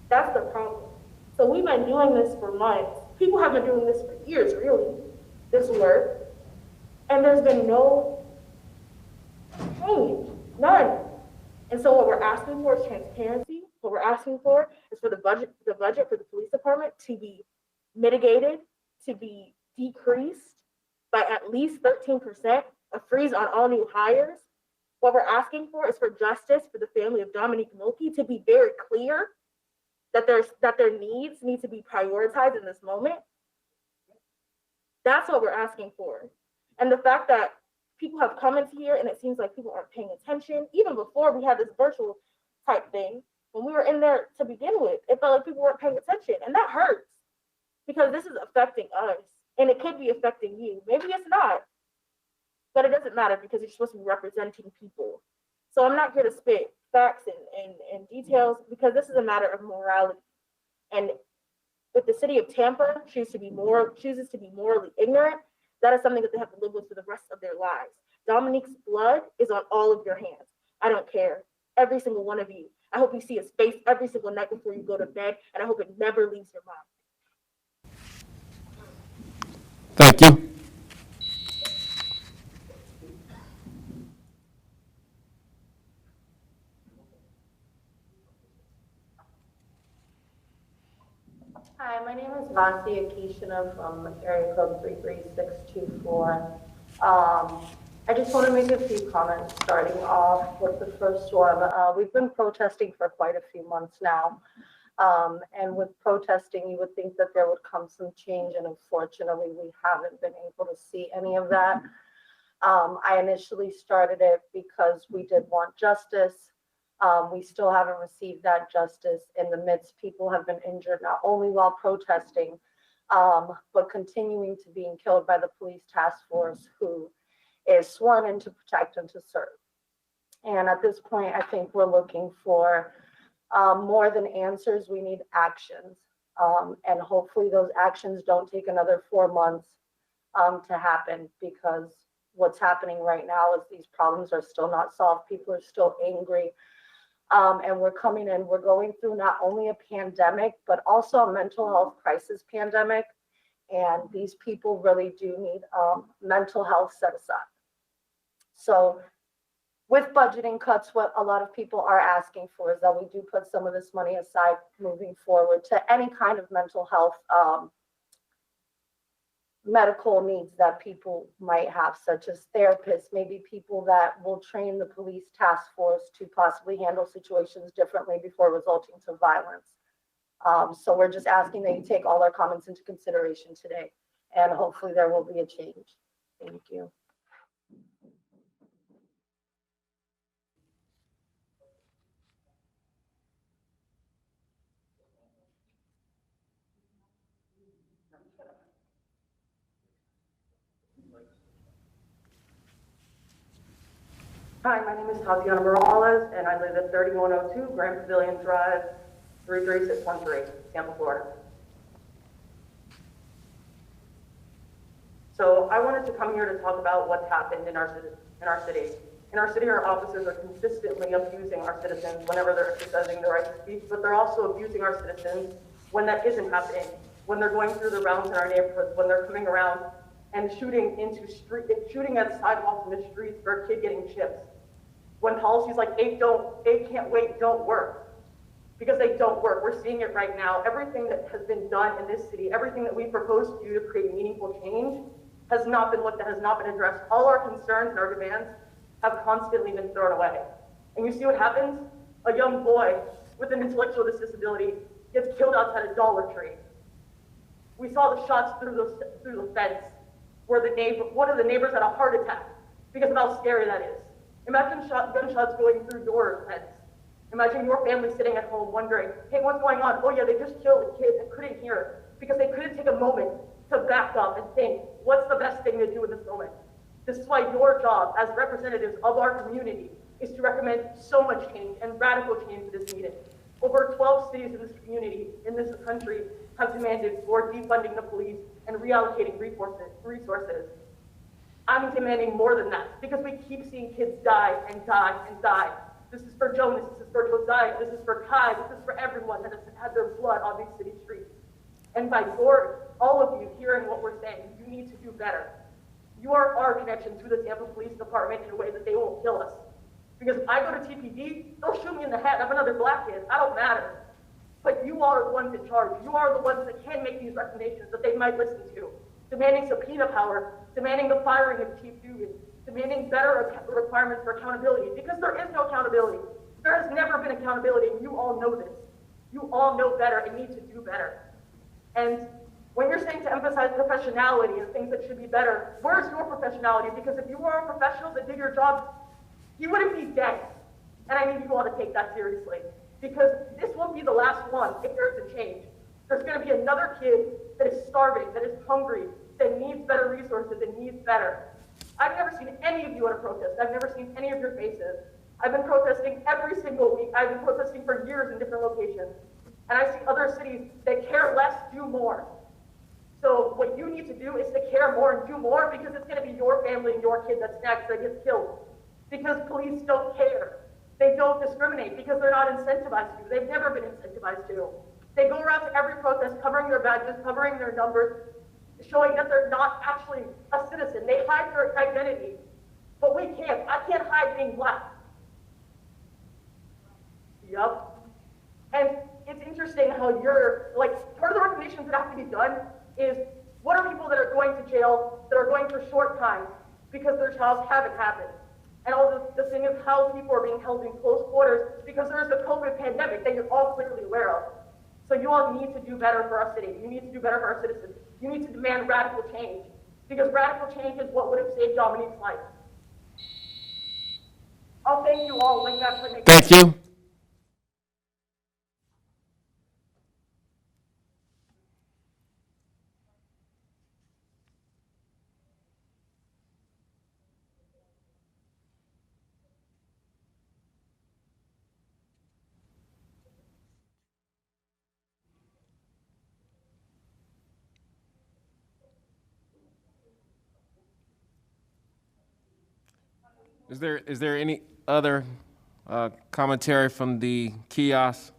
I: That's the problem. So we've been doing this for months. People have been doing this for years, really, this work. And there's been no change, none. And so what we're asking for is transparency. What we're asking for is for the budget for the police department to be mitigated, to be decreased by at least 13%, a freeze on all new hires. What we're asking for is for justice for the family of Dominique Milkey, to be very clear that their needs need to be prioritized in this moment. That's what we're asking for. And the fact that people have come into here and it seems like people aren't paying attention, even before we had this virtual type thing, when we were in there to begin with, it felt like people weren't paying attention. And that hurts, because this is affecting us and it could be affecting you. Maybe it's not, but it doesn't matter, because you're supposed to be representing people. So I'm not here to spit facts and details, because this is a matter of morality. And if the city of Tampa chooses to be morally ignorant, that is something that they have to live with for the rest of their lives. Dominique's blood is on all of your hands. I don't care. Every single one of you
K: I hope you see his face every single night before you go to bed, and I hope it never leaves your mind.
A: Thank you.
I: Hi, my name is Vasia Kishina from area code 33624. I just want to make a few comments starting off with the first one. We've been protesting for quite a few months now. And with protesting, you would think that there would come some change, and unfortunately, we haven't been able to see any of that. I initially started it because we did want justice. We still haven't received that justice. In the midst, people have been injured not only while protesting, but continuing to being killed by the police task force who is sworn in to protect and to serve. And at this point, I think we're looking for more than answers. We need actions. And hopefully those actions don't take another 4 months to happen, because what's happening right now is these problems are still not solved. People are still angry. And we're going through not only a pandemic, but also a mental health crisis pandemic. And these people really do need mental health set aside. So with budgeting cuts, what a lot of people are asking for is that we do put some of this money aside moving forward to any kind of mental health medical needs that people might have, such as therapists, maybe people that will train the police task force to possibly handle situations differently before resulting to violence. So we're just asking that you take all our comments into consideration today, and hopefully there will be a change. Thank you.
L: Hi, my name is Tatiana Morales, and I live at 3102 Grand Pavilion Drive, 33613, Tampa, Florida. So I wanted to come here to talk about what's happened in our city. In our city, our officers are consistently abusing our citizens whenever they're exercising their right to speak, but they're also abusing our citizens when that isn't happening, when they're going through the rounds in our neighborhoods, when they're coming around and shooting at sidewalks in the streets for a kid getting chips. When policies like 8 can't wait don't work, because they don't work. We're seeing it right now. Everything that has been done in this city, everything that we propose to do to create meaningful change has not been looked at, has not been addressed. All our concerns and our demands have constantly been thrown away. And you see what happens? A young boy with an intellectual disability gets killed outside a Dollar Tree. We saw the shots through the fence where one of the neighbors had a heart attack because of how scary that is. Imagine gunshots going through your fence. Imagine your family sitting at home wondering, hey, what's going on? Oh yeah, they just killed a kid that couldn't hear because they couldn't take a moment to back up and think, what's the best thing to do in this moment? This is why your job as representatives of our community is to recommend so much change and radical change to this meeting. Over 12 cities in this community, in this country, have demanded for defunding the police and reallocating resources. I'm demanding more than that, because we keep seeing kids die and die and die. This is for Jonas, this is for Josiah, this is for Kai, this is for everyone that has had their blood on these city streets. And by all of you hearing what we're saying, you need to do better. You are our connection to the Tampa Police Department in a way that they won't kill us. Because if I go to TPD, they'll shoot me in the head. I'm another black kid, I don't matter. But you are the ones in charge. You are the ones that can make these recommendations that they might listen to. Demanding subpoena power, demanding the firing of Chief Dugan, demanding better requirements for accountability, because there is no accountability. There has never been accountability, and you all know this. You all know better and need to do better. And when you're saying to emphasize professionality and things that should be better, where's your professionality? Because if you were a professional that did your job, you wouldn't be dead. And I need you all to take that seriously, because this won't be the last one if there's a change. There's going to be another kid that is starving, that is hungry, that needs better resources and needs better. I've never seen any of you at a protest. I've never seen any of your faces. I've been protesting every single week. I've been protesting for years in different locations. And I see other cities that care less, do more. So what you need to do is to care more and do more, because it's going to be your family and your kid that's next that gets killed. Because police don't care. They don't discriminate because they're not incentivized to. They've never been incentivized to. They go around to every protest covering their badges, covering their numbers, showing that they're not actually a citizen. They hide their identity. But we can't. I can't hide being black. Yup. And it's interesting how you're, like, part of the recognitions that have to be done is what are people that are going to jail, that are going for short times because their trials haven't happened. And all the thing is how people are being held in close quarters because there is a COVID pandemic that you're all clearly aware of. So you all need to do better for our city. You need to do better for our citizens. You need to demand radical change because radical change is what would have saved Dominique's life. I'll thank you all.
A: Thank you. Is there any other commentary from the kiosk?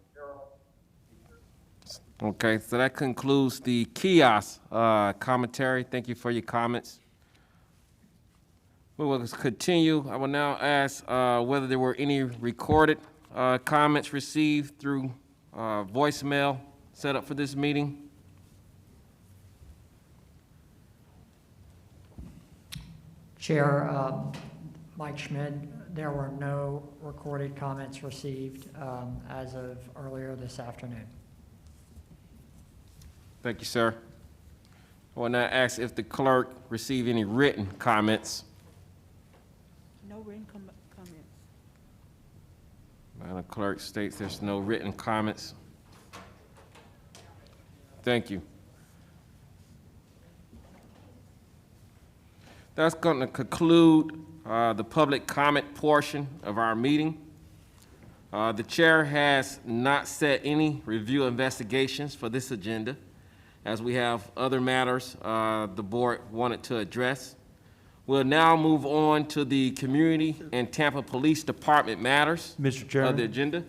A: Okay, so that concludes the kiosk commentary. Thank you for your comments. We will continue. I will now ask whether there were any recorded comments received through voicemail set up for this meeting.
M: Chair, Mike Schmidt, there were no recorded comments received as of earlier this afternoon.
A: Thank you, sir. I will now ask if the clerk received any written comments.
B: No written comments.
A: Madam Clerk states there's no written comments. Thank you. That's going to conclude the public comment portion of our meeting. The chair has not set any review investigations for this agenda, as we have other matters the board wanted to address. We'll now move on to the Community and Tampa Police Department matters.
D: Mr. Chairman?
A: Of the agenda.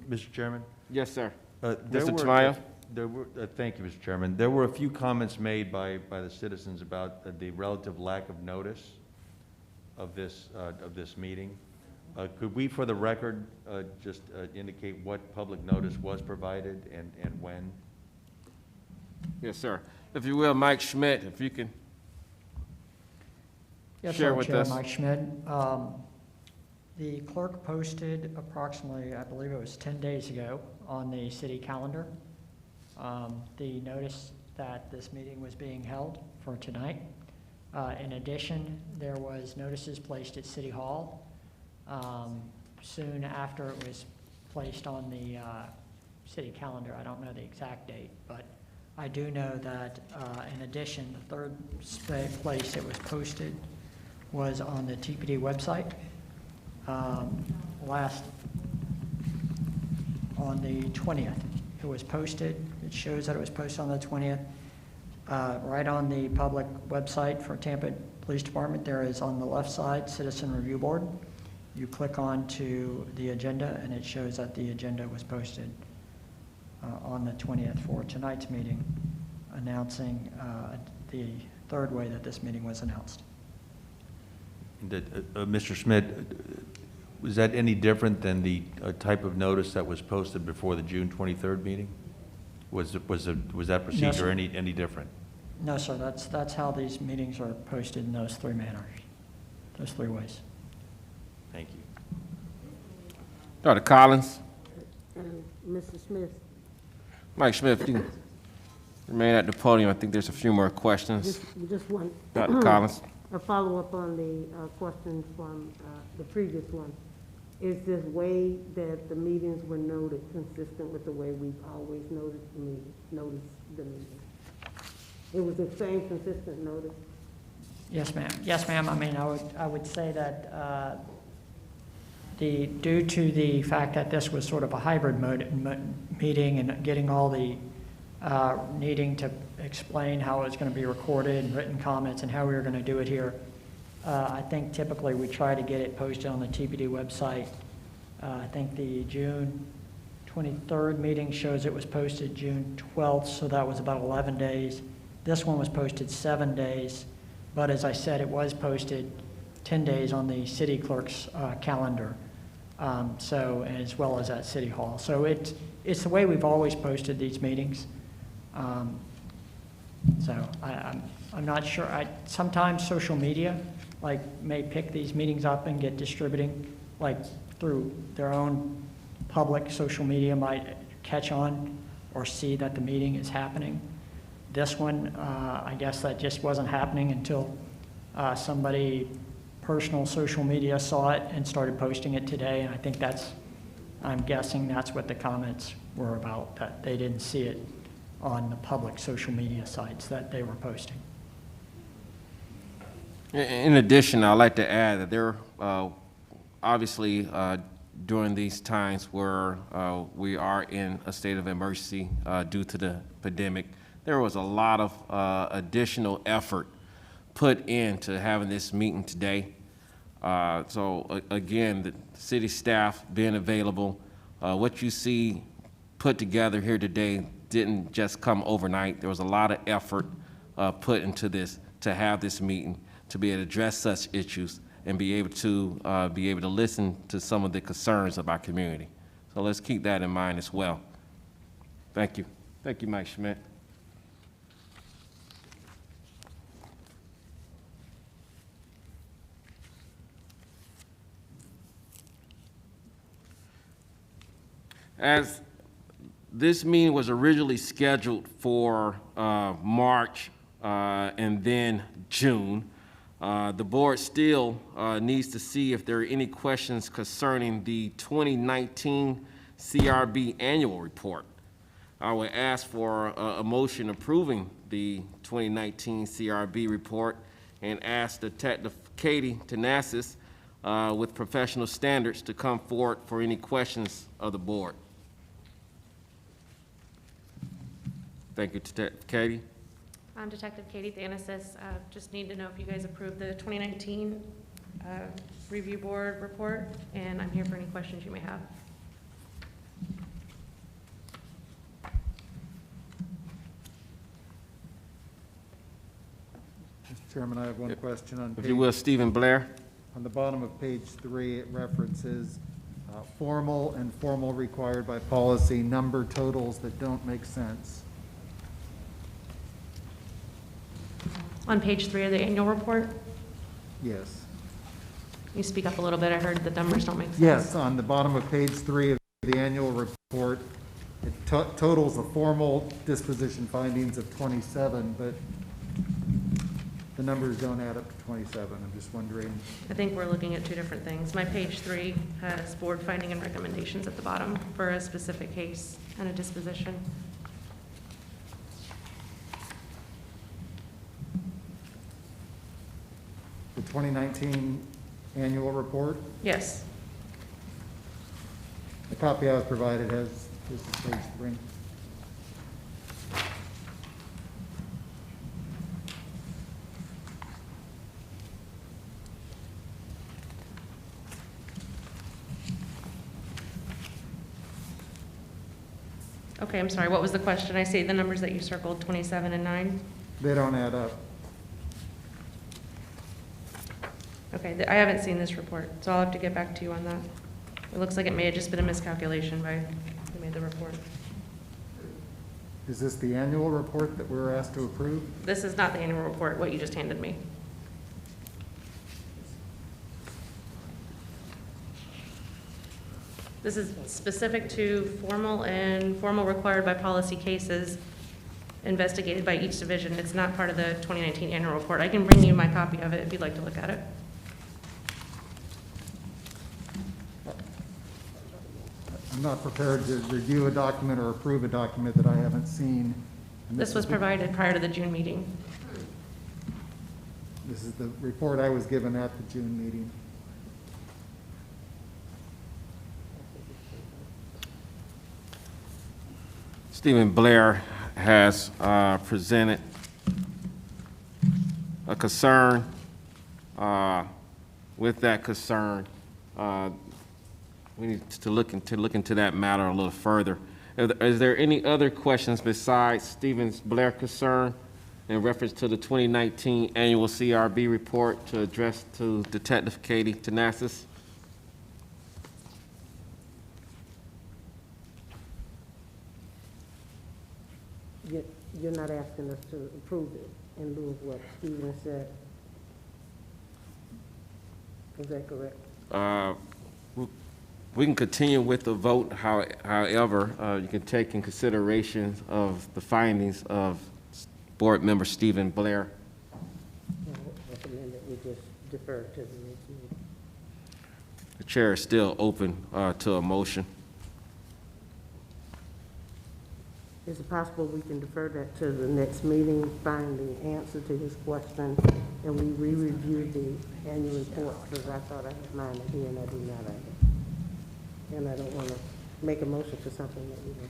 D: Mr. Chairman?
A: Yes, sir.
D: There
A: Mr.
D: were-
A: Tamayo?
D: Thank you, Mr. Chairman. There were a few comments made by the citizens about the relative lack of notice of this meeting. Could we, for the record, just indicate what public notice was provided and when?
A: Yes, sir. If you will, Mike Schmidt, if you can
M: Yes,
A: share
M: sir,
A: with
M: Chair
A: us.
M: Mike Schmidt. The clerk posted approximately, I believe it was 10 days ago, on the city calendar, the notice that this meeting was being held for tonight. In addition, there was notices placed at City Hall soon after it was placed on the city calendar. I don't know the exact date, but I do know that in addition, the third place it was posted was on the TPD website on the 20th. It was posted. It shows that it was posted on the 20th. Right on the public website for Tampa Police Department, there is on the left side, Citizen Review Board. You click on to the agenda and it shows that the agenda was posted on the 20th for tonight's meeting, announcing the third way that this meeting was announced.
D: Mr. Schmidt, was that any different than the type of notice that was posted before the June 23rd meeting? Was that procedure
M: sir.
D: any different?
M: No, sir, that's how these meetings are posted in those three manners, those three ways.
D: Thank you.
A: Dr. Collins?
N: Mr. Smith,
A: Mike Schmidt, if you can remain at the podium, I think there's a few more questions.
N: just one.
A: Dr. Collins?
N: A follow-up on the question from the previous one. Is this way that the meetings were noted consistent with the way we've always noticed the meeting? It was the same consistent notice?
M: Yes, ma'am. Yes, ma'am. I mean, I would say that due to the fact that this was sort of a hybrid meeting and getting all the needing to explain how it was going to be recorded and written comments and how we were going to do it here, I think typically we try to get it posted on the TPD website I think the June 23rd meeting shows it was posted June 12th, so that was about 11 days. This one was posted 7 days, but as I said, it was posted 10 days on the city clerk's calendar, so as well as at City Hall. So it's the way we've always posted these meetings. So I'm not sure. Sometimes social media may pick these meetings up and get distributing through their own public social media, might catch on or see that the meeting is happening. This one, I guess that just wasn't happening until somebody personal social media saw it and started posting it today, and I think I'm guessing that's what the comments were about, that they didn't see it on the public social media sites that they were posting.
A: In addition, I'd like to add that there, obviously, during these times where we are in a state of emergency due to the pandemic, there was a lot of additional effort put into having this meeting today. So again, the city staff being available, what you see put together here today didn't just come overnight. There was a lot of effort put into this, to have this meeting, to be able to address such issues and be able to listen to some of the concerns of our community. So let's keep that in mind as well. Thank you. Thank you, Mike Schmidt. As this meeting was originally scheduled for March and then June, the board still needs to see if there are any questions concerning the 2019 CRB annual report. I would ask for a motion approving the 2019 CRB report and ask Detective Katie Tenassis with professional standards to come forward for any questions of the board. Thank you, Detective Katie.
O: I'm Detective Katie Thanasis. Just need to know if you guys approved the 2019 Review Board report, and I'm here for any questions you may have.
P: Mr. Chairman, I have one question on
A: If you will, Stephen Blair.
P: On the bottom of page 3, it references formal and formal required by policy number totals that don't make sense.
O: On page 3 of the annual report,
P: Yes.
O: you speak up a little bit. I heard the numbers don't make sense.
P: Yes, on the bottom of page 3 of the annual report, it totals the formal disposition findings of 27, but the numbers don't add up to 27. I'm just wondering.
O: I think we're looking at two different things. My page 3 has board finding and recommendations at the bottom for a specific case and a disposition.
P: The 2019 annual report,
O: Yes.
P: the copy I was provided has, this is page 3.
O: Okay, I'm sorry. What was the question? I see the numbers that you circled, 27 and 9.
P: They don't add up.
O: Okay, I haven't seen this report, so I'll have to get back to you on that. It looks like it may have just been a miscalculation by who made the report.
P: Is this the annual report that we were asked to approve?
O: This is not the annual report, what you just handed me. This is specific to formal and formal required by policy cases investigated by each division. It's not part of the 2019 annual report. I can bring you my copy of it if you'd like to look at it.
P: I'm not prepared to review a document or approve a document that I haven't seen. And
O: This was provided prior to the June meeting.
P: This is the report I was given at the June meeting.
A: Stephen Blair has presented a concern. With that concern, we need to look into that matter a little further. Is there any other questions besides Stephen's Blair concern in reference to the 2019 annual CRB report to address to Detective Katie Tenassis?
N: You're not asking us to approve it in lieu of what Stephen said? Is that correct?
A: We can continue with the vote. However, you can take in consideration of the findings of Board Member Stephen Blair.
N: I recommend that we just defer to the next meeting.
A: The chair is still open to a motion.
N: Is it possible we can defer that to the next meeting, find the answer to his question, and we re-review the annual report? Because I thought I had mine here and I do not have it. And I don't want to make a motion for something that we don't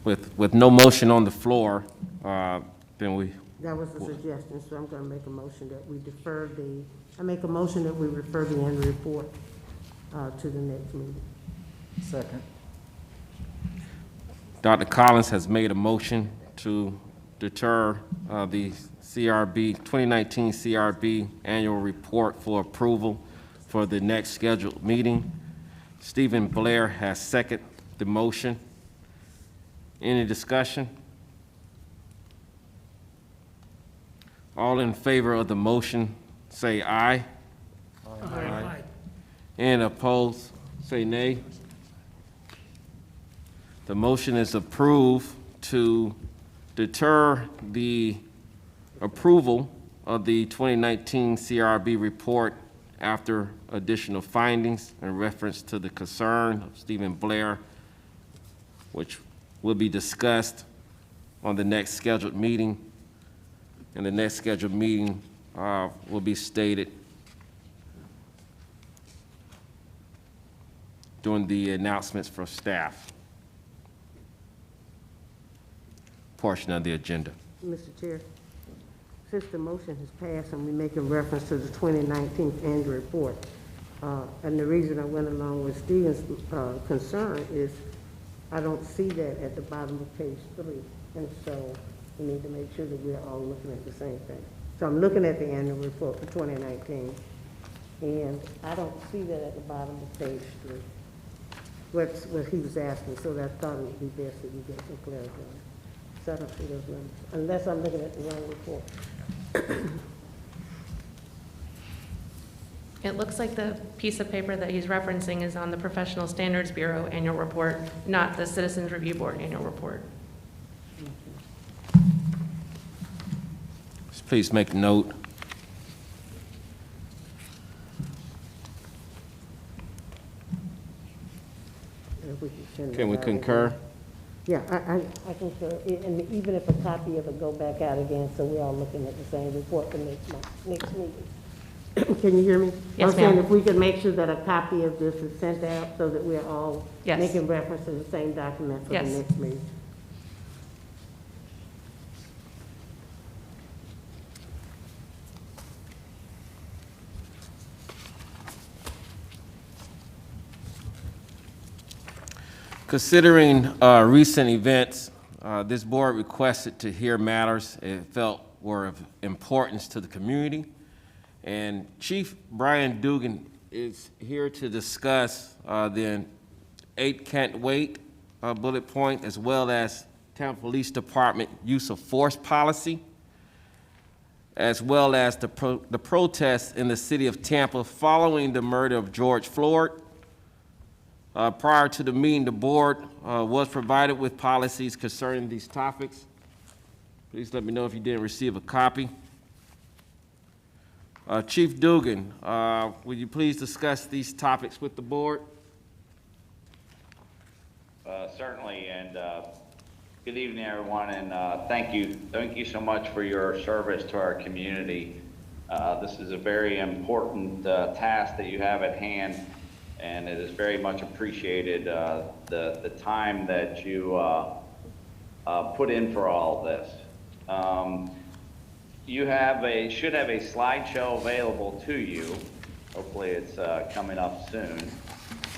N: have.
A: With no motion on the floor, then we.
N: That was the suggestion, so I'm going to make a motion that we defer I make a motion that we refer the annual report to the next meeting.
P: Second.
A: Dr. Collins has made a motion to deter the CRB, 2019 CRB annual report for approval for the next scheduled meeting. Stephen Blair has seconded the motion. Any discussion? All in favor of the motion, say aye. Aye. And opposed, say nay. The motion is approved to deter the approval of the 2019 CRB report after additional findings in reference to the concern of Stephen Blair, which will be discussed on the next scheduled meeting. And the next scheduled meeting will be stated during the announcements for staff portion of the agenda.
N: Mr. Chair, since the motion has passed and we're making reference to the 2019 annual report, and the reason I went along with Stephen's concern is I don't see that at the bottom of page 3, and so we need to make sure that we're all looking at the same thing. So I'm looking at the annual report for 2019, and I don't see that at the bottom of page 3. What he was asking, so I thought it would be best if you get some clarity on it. So I don't see those numbers, unless I'm looking at the wrong report.
O: It looks like the piece of paper that he's referencing is on the Professional Standards Bureau annual report, not the Citizens Review Board annual report.
A: Please make note. Can we concur?
N: Yeah, I concur, and even if a copy of it go back out again, so we're all looking at the same report for next meeting. Can you hear me?
O: Yes,
N: I'm saying
O: ma'am.
N: if we could make sure that a copy of this is sent out so that we're all
O: Yes.
N: making reference to the same document for
O: Yes.
N: the next meeting.
A: Considering recent events, this board requested to hear matters it felt were of importance to the community. And Chief Brian Dugan is here to discuss the 8 can't wait bullet point, as well as Tampa Police Department use of force policy, as well as the protests in the city of Tampa following the murder of George Floyd. Prior to the meeting, the board was provided with policies concerning these topics. Please let me know if you didn't receive a copy. Chief Dugan, will you please discuss these topics with the board?
Q: Certainly, and good evening, everyone, and thank you so much for your service to our community. This is a very important task that you have at hand, and it is very much appreciated the time that you put in for all of this. You should have a slideshow available to you, Hopefully it's coming up soon.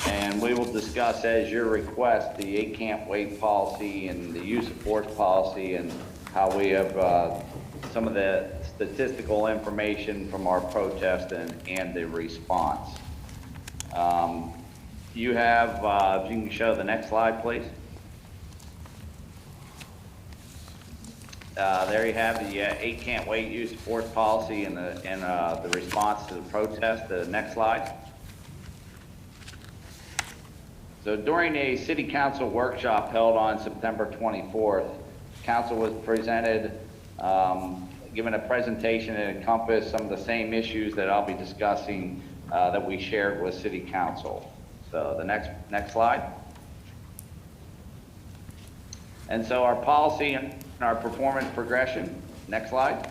Q: And we will discuss, as your request, the 8 can't wait policy and the use of force policy and how we have some of the statistical information from our protest and the response. You have, if you can show the next slide, please. There you have the 8 can't wait use of force policy and the response to the protest. The next slide. So during a city council workshop held on September 24th, council was presented, given a presentation that encompassed some of the same issues that I'll be discussing that we shared with city council. So the next slide. And so our policy and our performance progression. Next slide.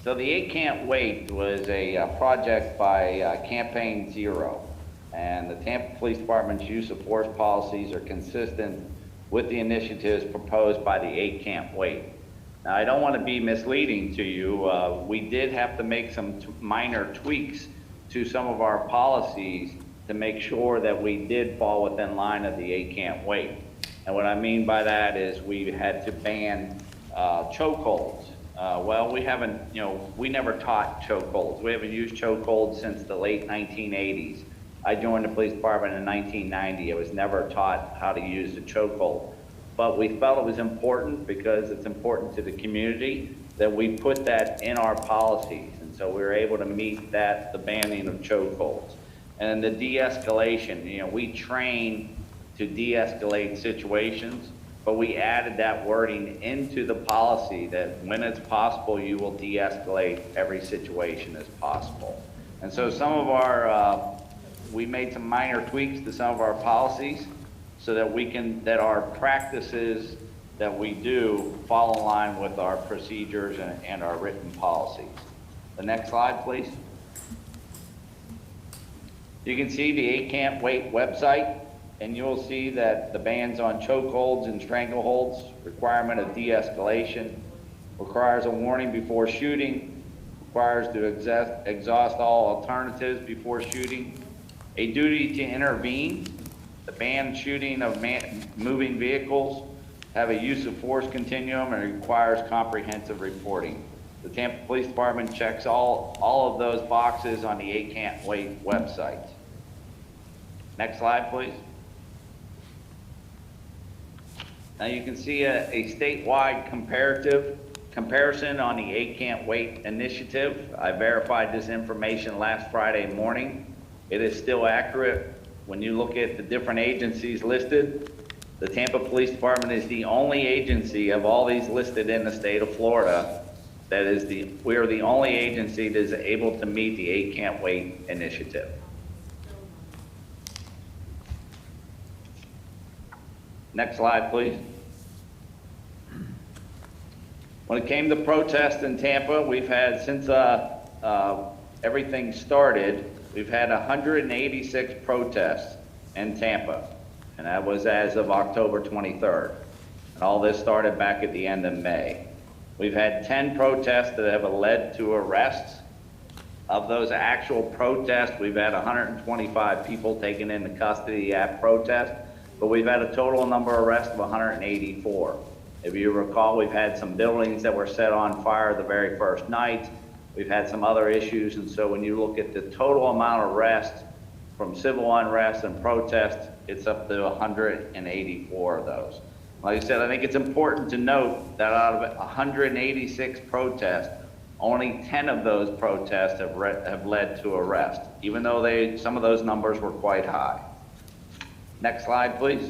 Q: So the 8 Can't Wait was a project by Campaign Zero. And the Tampa Police Department's use of force policies are consistent with the initiatives proposed by the 8 Can't Wait. Now, I don't want to be misleading to you. We did have to make some minor tweaks to some of our policies to make sure that we did fall within line of the 8 Can't Wait. And what I mean by that is we had to ban chokeholds. Well, we haven't, we never taught chokeholds. We haven't used chokeholds since the late 1980s. I joined the police department in 1990. I was never taught how to use the chokehold. But we felt it was important because it's important to the community that we put that in our policies. And so we were able to meet that, the banning of chokeholds. And the de-escalation, we train to de-escalate situations, but we added that wording into the policy that when it's possible, you will de-escalate every situation as possible. And so some of our, we made some minor tweaks to some of our policies so that that our practices that we do fall in line with our procedures and our written policies. The next slide, please. You can see the 8 Can't Wait website, and you'll see that the bans on chokeholds and strangleholds, requirement of de-escalation, requires a warning before shooting, requires to exhaust all alternatives before shooting, a duty to intervene, the ban shooting of moving vehicles, have a use of force continuum, and requires comprehensive reporting. The Tampa Police Department checks all of those boxes on the 8 Can't Wait website. Next slide, please. Now you can see a statewide comparison on the 8 Can't Wait initiative. I verified this information last Friday morning. It is still accurate. When you look at the different agencies listed, the Tampa Police Department is the only agency of all these listed in the state of Florida we are the only agency that is able to meet the 8 Can't Wait initiative. Next slide, please. When it came to protests in Tampa, we've had, since everything started, we've had 186 protests in Tampa, and that was as of October 23rd. And all this started back at the end of May. We've had 10 protests that have led to arrests. Of those actual protests, we've had 125 people taken into custody at protest, but we've had a total number of arrests of 184. If you recall, we've had some buildings that were set on fire the very first night. We've had some other issues, and so when you look at the total amount of arrests from civil unrest and protests, it's up to 184 of those. Like I said, I think it's important to note that out of 186 protests, only 10 of those protests have led to arrest, even though some of those numbers were quite high. Next slide, please.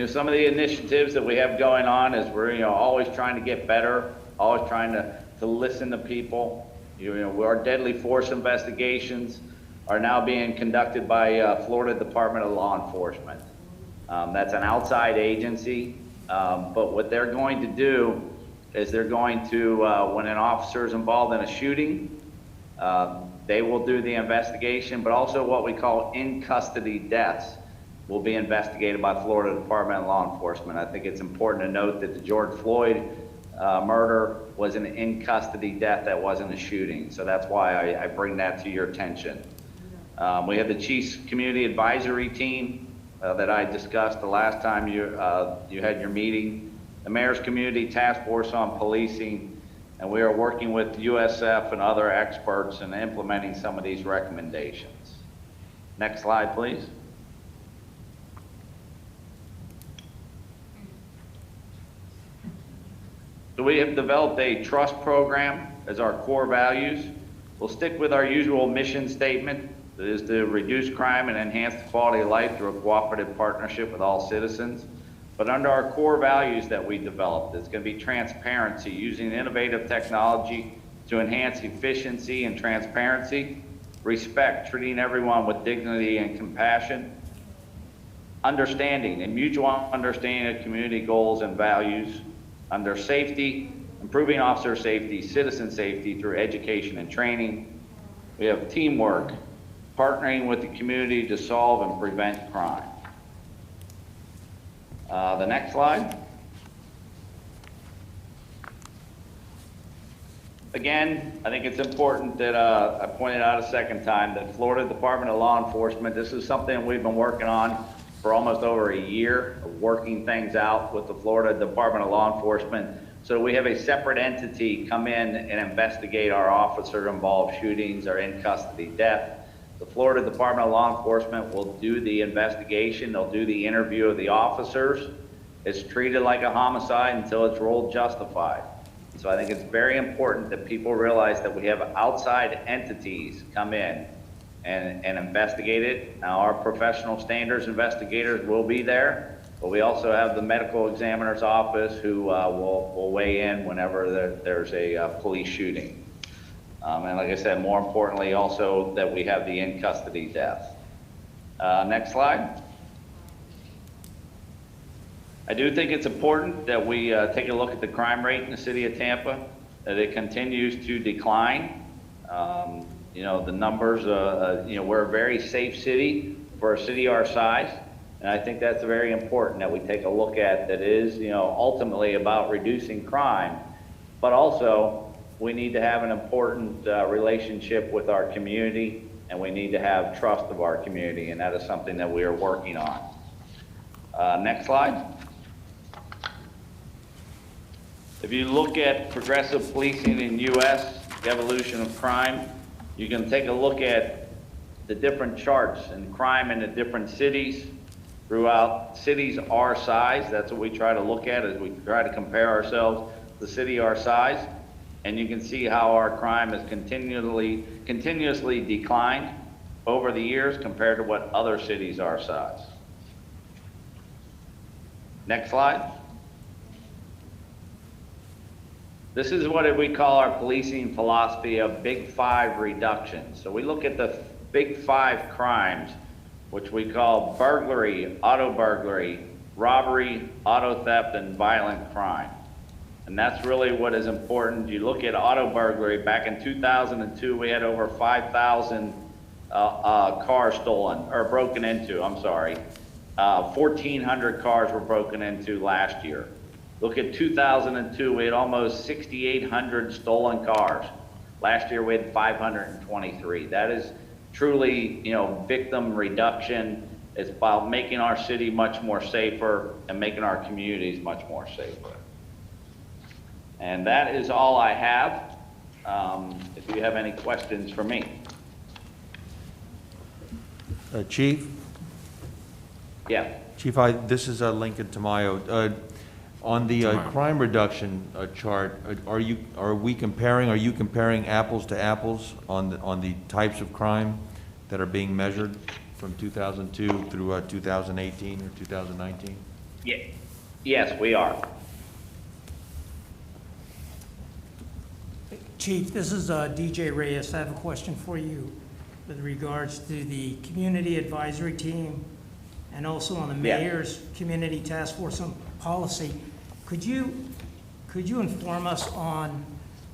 Q: Some of the initiatives that we have going on is we're always trying to get better, always trying to listen to people. Our deadly force investigations are now being conducted by Florida Department of Law Enforcement. That's an outside agency, but what they're going to do is they're going to, when an officer is involved in a shooting, they will do the investigation, but also what we call in-custody deaths will be investigated by Florida Department of Law Enforcement. I think it's important to note that the George Floyd murder was an in-custody death that wasn't a shooting. So that's why I bring that to your attention. We have the Chiefs Community Advisory Team that I discussed the last time you had your meeting, the Mayor's Community Task Force on Policing, and we are working with USF and other experts in implementing some of these recommendations. Next slide, please. So we have developed a trust program as our core values. We'll stick with our usual mission statement, that is to reduce crime and enhance the quality of life through a cooperative partnership with all citizens. But under our core values that we developed, it's going to be transparency, using innovative technology to enhance efficiency and transparency, respect, treating everyone with dignity and compassion, understanding and mutual understanding of community goals and values, under safety, improving officer safety, citizen safety through education and training. We have teamwork, partnering with the community to solve and prevent crime. The next slide. Again, I think it's important that I pointed out a second time that Florida Department of Law Enforcement, this is something we've been working on for almost over a year, of working things out with the Florida Department of Law Enforcement. So we have a separate entity come in and investigate our officer-involved shootings or in-custody death. The Florida Department of Law Enforcement will do the investigation. They'll do the interview of the officers. It's treated like a homicide until it's ruled justified. So I think it's very important that people realize that we have outside entities come in and investigate it. Now, our professional standards investigators will be there, but we also have the medical examiner's office who will weigh in whenever there's a police shooting. And like I said, more importantly, also that we have the in-custody death. Next slide. I do think it's important that we take a look at the crime rate in the city of Tampa, that it continues to decline. You know, the numbers, you know, we're a very safe city for a city our size. And I think that's very important that we take a look at that is, you know, ultimately about reducing crime, but also we need to have an important relationship with our community, and we need to have trust of our community, and that is something that we are working on. Next slide. If you look at progressive policing in U.S., the evolution of crime, you can take a look at the different charts and crime in the different cities throughout cities our size. That's what we try to look at as we try to compare ourselves to the city our size. And you can see how our crime has continuously declined over the years compared to what other cities our size. Next slide. This is what we call our policing philosophy of Big Five reduction. So we look at the Big Five crimes, which we call burglary, auto burglary, robbery, auto theft, and violent crime. And that's really what is important. You look at auto burglary, back in 2002, we had over 5,000 cars stolen, or broken into, I'm sorry. 1,400 cars were broken into last year. Look at 2002, we had almost 6,800 stolen cars. Last year we had 523. That is truly, you know, victim reduction. It's about making our city much more safer and making our communities much more safer. And that is all I have. If you have any questions for me.
D: Chief?
Q: Yeah.
D: Chief, this is Lincoln Tamayo. On the crime reduction chart, are you comparing apples to apples on the types of crime that are being measured from 2002 through 2018 or 2019?
Q: Yeah. Yes, we are.
R: Chief, this is DJ Reyes. I have a question for you with regards to the Community Advisory Team and also on the Mayor's Community Task Force on Policy. Could you inform us on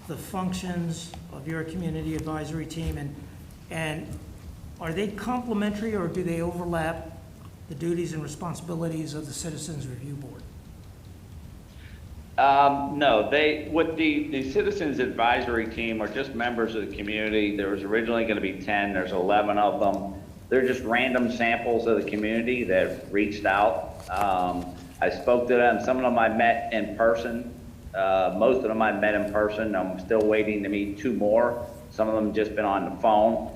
R: the functions of your Community Advisory Team, and are they complementary or do they overlap the duties and responsibilities of the Citizens Review Board?
Q: No, the Citizens Advisory Team are just members of the community. There was originally going to be 10, there's 11 of them. They're just random samples of the community that reached out. I spoke to them, some of them I met in person. Most of them I met in person. I'm still waiting to meet 2 more. Some of them just been on the phone.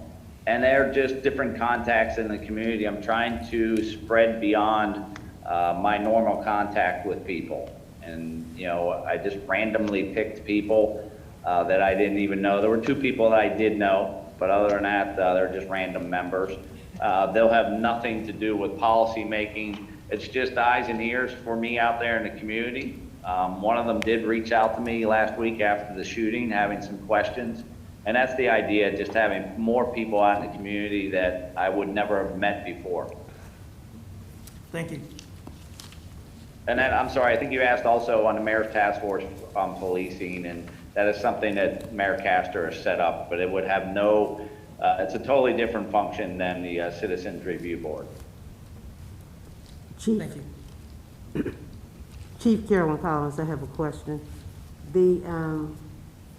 Q: And they're just different contacts in the community. I'm trying to spread beyond my normal contact with people. And, you know, I just randomly picked people that I didn't even know. There were 2 people that I did know, but other than that, they're just random members. They'll have nothing to do with policy making. It's just eyes and ears for me out there in the community. One of them did reach out to me last week after the shooting, having some questions. And that's the idea, just having more people out in the community that I would never have met before.
R: Thank you.
Q: And then, I'm sorry, I think you asked also on the mayor's task force on policing, and that is something that Mayor Castor has set up, but it would have no, it's a totally different function than the Citizens Review Board.
N: Chief,
R: Thank you.
N: Chief Carolyn Collins, I have a question.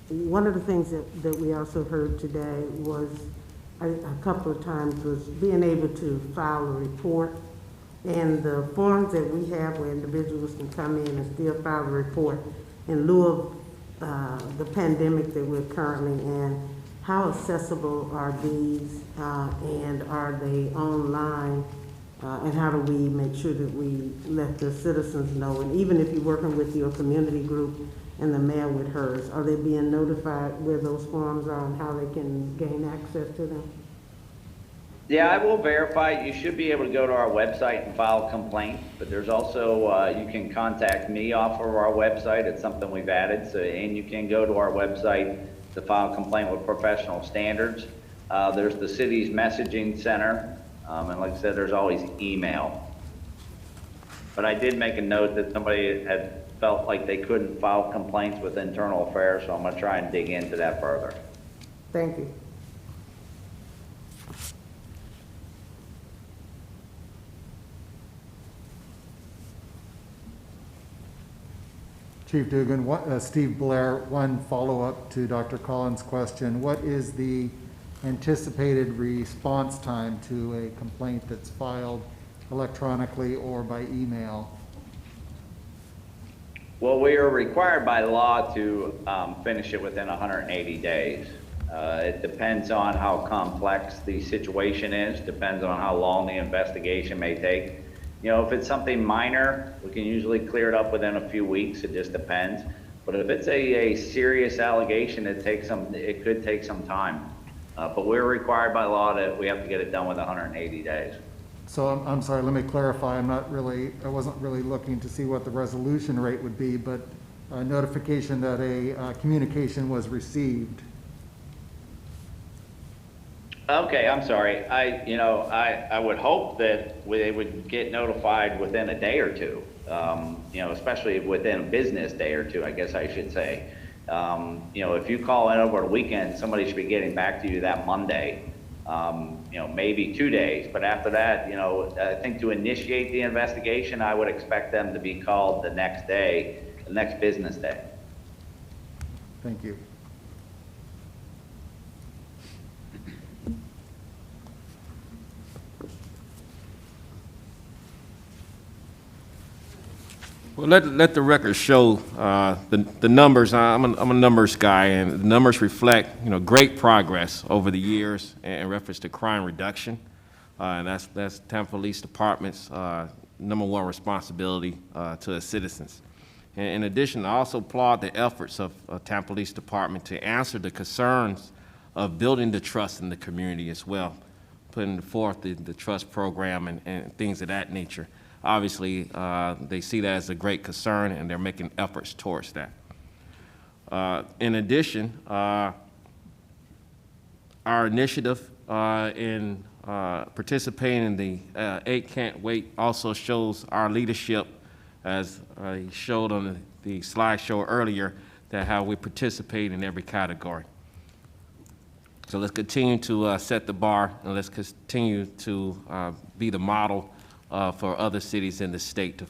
N: One of the things that we also heard today was, a couple of times, was being able to file a report. And the forms that we have where individuals can come in and still file a report in lieu of the pandemic that we're currently in, how accessible are these and are they online? And how do we make sure that we let the citizens know? And even if you're working with your community group and the mayor with hers, are they being notified where those forms are and how they can gain access to them?
Q: Yeah, I will verify. You should be able to go to our website and file a complaint, but there's also, you can contact me off of our website. It's something we've added. So, and you can go to our website to file a complaint with professional standards. There's the city's messaging center. And like I said, there's always email. But I did make a note that somebody had felt like they couldn't file complaints with internal affairs, so I'm gonna try and dig into that further.
N: Thank you.
P: Chief Dugan, Steve Blair, one follow-up to Dr. Collins' question. What is the anticipated response time to a complaint that's filed electronically or by email?
Q: Well, we are required by law to finish it within 180 days. It depends on how complex the situation is, depends on how long the investigation may take. You know, if it's something minor, we can usually clear it up within a few weeks. It just depends. But if it's a serious allegation, it could take some time. But we're required by law that we have to get it done within 180 days.
P: So I'm sorry, let me clarify. I wasn't really looking to see what the resolution rate would be, but a notification that a communication was received.
Q: Okay, I'm sorry. I would hope that they would get notified within a day or two, especially within a business day or two, I guess I should say. If you call in over the weekend, somebody should be getting back to you that Monday, maybe 2 days. But after that, I think to initiate the investigation, I would expect them to be called the next day, the next business day.
P: Thank you.
A: Well, let the record show the numbers. I'm a numbers guy, and the numbers reflect great progress over the years in reference to crime reduction, and that's Tampa Police Department's #1 responsibility to the citizens. And in addition, I also applaud the efforts of Tampa Police Department to answer the concerns of building the trust in the community as well, putting forth the trust program and things of that nature. Obviously, they see that as a great concern, and they're making efforts towards that. In addition, our initiative in participating in the 8 Can't Wait also shows our leadership, as he showed on the slideshow earlier, that how we participate in every category. So let's continue to set the bar, and let's continue to be the model for other cities in the state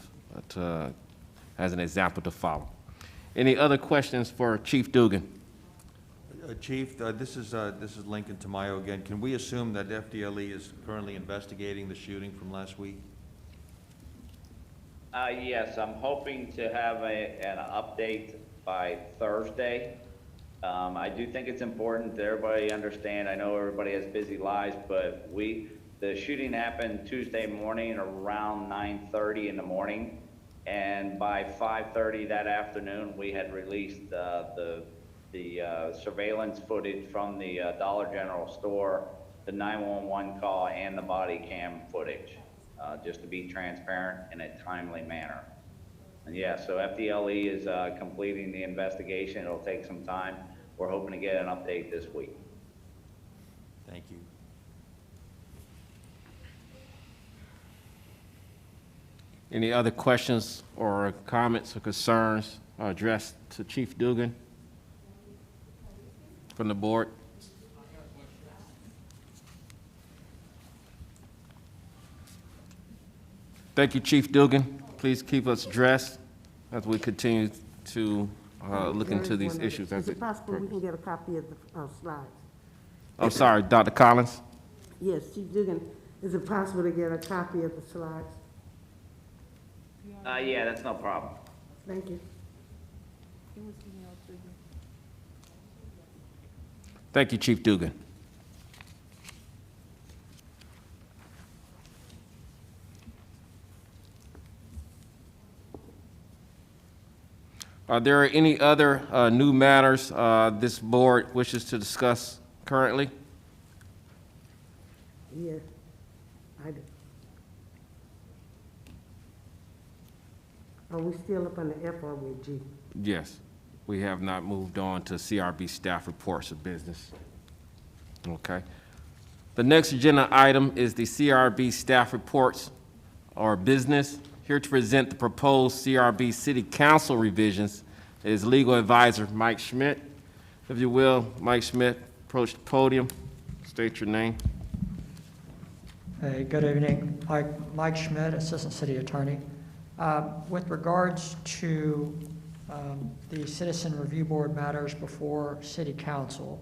A: as an example to follow. Any other questions for Chief Dugan?
D: Chief, this is Lincoln Tamayo again. Can we assume that FDLE is currently investigating the shooting from last week?
Q: Yes, I'm hoping to have an update by Thursday. I do think it's important that everybody understand, I know everybody has busy lives, but the shooting happened Tuesday morning around 9:30 in the morning. And by 5:30 that afternoon, we had released the surveillance footage from the Dollar General store, the 911 call, and the body cam footage, just to be transparent in a timely manner. And yeah, so FDLE is completing the investigation. It'll take some time. We're hoping to get an update this week.
D: Thank you.
A: Any other questions or comments or concerns addressed to Chief Dugan from the board? Thank you, Chief Dugan. Please keep us dressed as we continue to look into these issues.
N: Is it possible we can get a copy of the slides?
A: I'm sorry, Dr. Collins?
N: Yes, Chief Dugan, is it possible to get a copy of the slides?
Q: Yeah, that's no problem.
N: Thank you.
B: It was emailed to you.
A: Thank you, Chief Dugan. Are there any other new matters this board wishes to discuss currently?
N: Yes, I do. Are we still up on the F or with G?
A: Yes, we have not moved on to CRB staff reports of business. Okay. The next agenda item is the CRB staff reports or business. Here to present the proposed CRB City Council revisions is legal advisor Mike Schmidt. If you will, Mike Schmidt, approach the podium, state your name.
M: Hey, good evening. Mike Schmidt, Assistant City Attorney. With regards to the Citizen Review Board matters before City Council,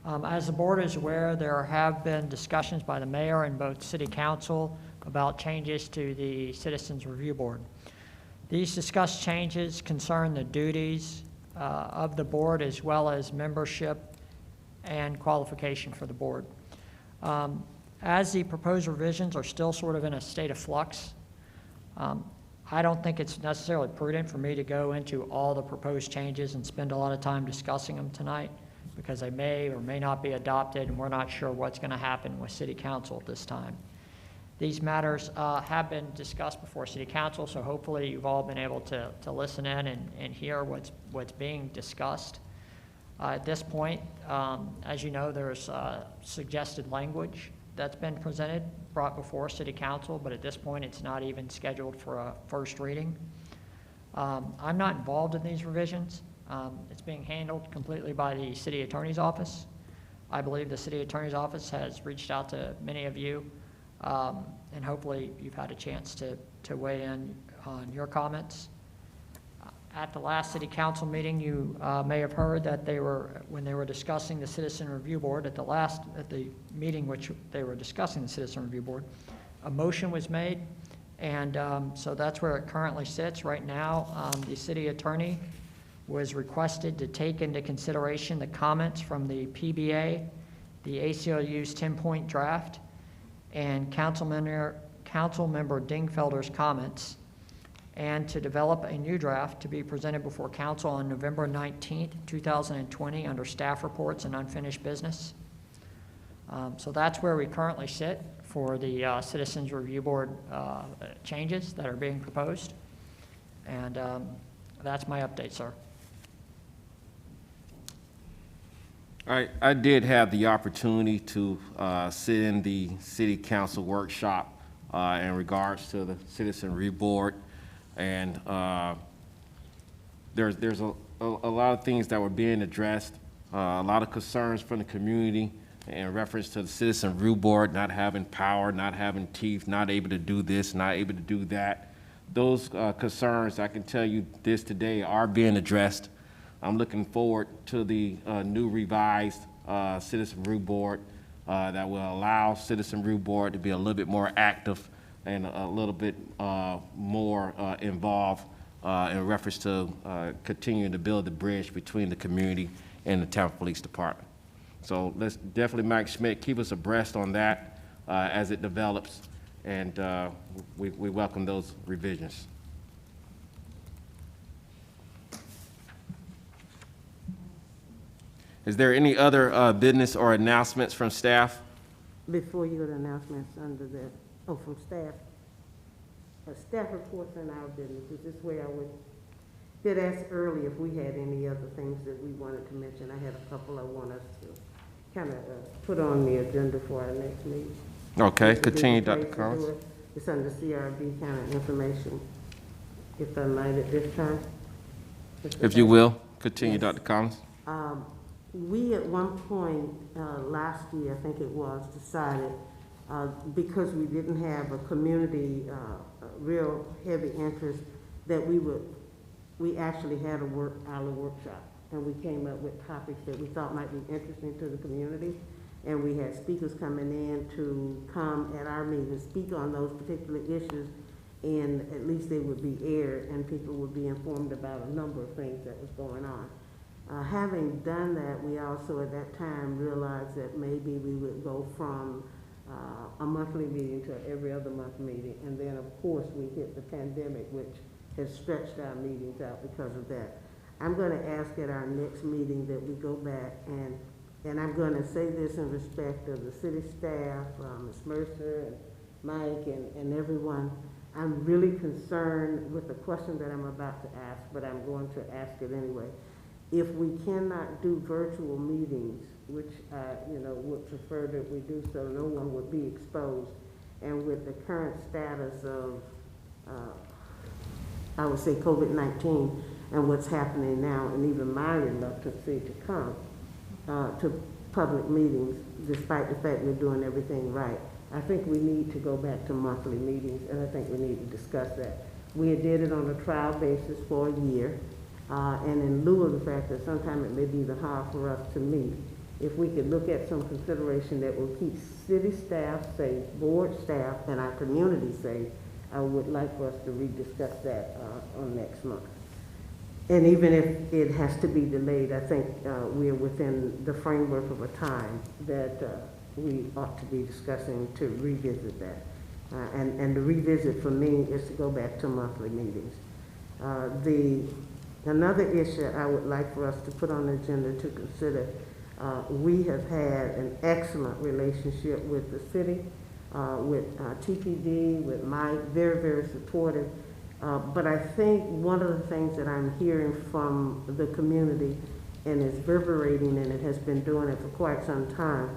M: as the board is aware, there have been discussions by the mayor and both City Council about changes to the Citizens Review Board. These discussed changes concern the duties of the board as well as membership and qualification for the board. As the proposed revisions are still sort of in a state of flux, I don't think it's necessarily prudent for me to go into all the proposed changes and spend a lot of time discussing them tonight because they may or may not be adopted and we're not sure what's going to happen with City Council at this time. These matters have been discussed before City Council, so hopefully you've all been able to listen in and hear what's being discussed. At this point, as you know, there's suggested language that's been brought before City Council, but at this point it's not even scheduled for a first reading. I'm not involved in these revisions. It's being handled completely by the City Attorney's Office. I believe the City Attorney's Office has reached out to many of you, and hopefully you've had a chance to weigh in on your comments. At the last City Council meeting, you may have heard that when they were discussing the Citizen Review Board, at the meeting which they were discussing the Citizen Review Board, a motion was made, and so that's where it currently sits right now. The city attorney was requested to take into consideration the comments from the PBA, the ACLU's 10-point draft, and Councilmember Dingfelder's comments, and to develop a new draft to be presented before council on November 19th, 2020 under staff reports and unfinished business. So that's where we currently sit for the Citizens Review Board changes that are being proposed. And that's my update, sir.
A: All right, I did have the opportunity to sit in the City Council workshop in regards to the Citizen Review Board. And there's a lot of things that were being addressed, a lot of concerns from the community in reference to the Citizen Review Board not having power, not having teeth, not able to do this, not able to do that. those concerns, I can tell you this today, are being addressed. I'm looking forward to the new revised Citizen Review Board that will allow Citizen Review Board to be a little bit more active and a little bit more involved in reference to continuing to build the bridge between the community and the Tampa Police Department. So let's definitely, Mike Schmidt, keep us abreast on that as it develops, and we welcome those revisions. Is there any other business or announcements from staff?
N: Before you go to announcements under the, from staff, staff reports on our businesses. This way I did ask earlier if we had any other things that we wanted to mention. I had a couple I want us to kind of put on the agenda for our next meeting.
A: Okay, continue, Dr. Collins.
N: It's under CRB kind of information, if I might at this time.
A: If you will, continue, Dr. Collins.
N: We at one point last year, I think it was, decided because we didn't have a community real heavy interest that we actually had a workshop, and we came up with topics that we thought might be interesting to the community, and we had speakers coming in to come at our meeting, speak on those particular issues, and at least they would be aired and people would be informed about a number of things that was going on. Having done that, we also at that time realized that maybe we would go from a monthly meeting to every other month meeting, and then of course we hit the pandemic, which has stretched our meetings out because of that. I'm going to ask at our next meeting that we go back and I'm going to say this in respect of the city staff, Ms. Mercer and Mike and everyone. I'm really concerned with the question that I'm about to ask, but I'm going to ask it anyway. If we cannot do virtual meetings, which I, would prefer that we do so no one would be exposed, and with the current status of, I would say COVID-19 and what's happening now, and even my reluctancy to come to public meetings, despite the fact we're doing everything right, I think we need to go back to monthly meetings, and I think we need to discuss that. We did it on a trial basis for a year. And in lieu of the fact that sometimes it may be even hard for us to meet, if we could look at some consideration that will keep city staff safe, board staff, and our community safe, I would like for us to rediscuss that on next month. And even if it has to be delayed, I think we're within the framework of a time that we ought to be discussing to revisit that. And the revisit for me is to go back to monthly meetings. Another issue I would like for us to put on the agenda to consider, we have had an excellent relationship with the city, with TPD, with Mike, very, very supportive. But I think one of the things that I'm hearing from the community, and it's reverberating, and it has been doing it for quite some time,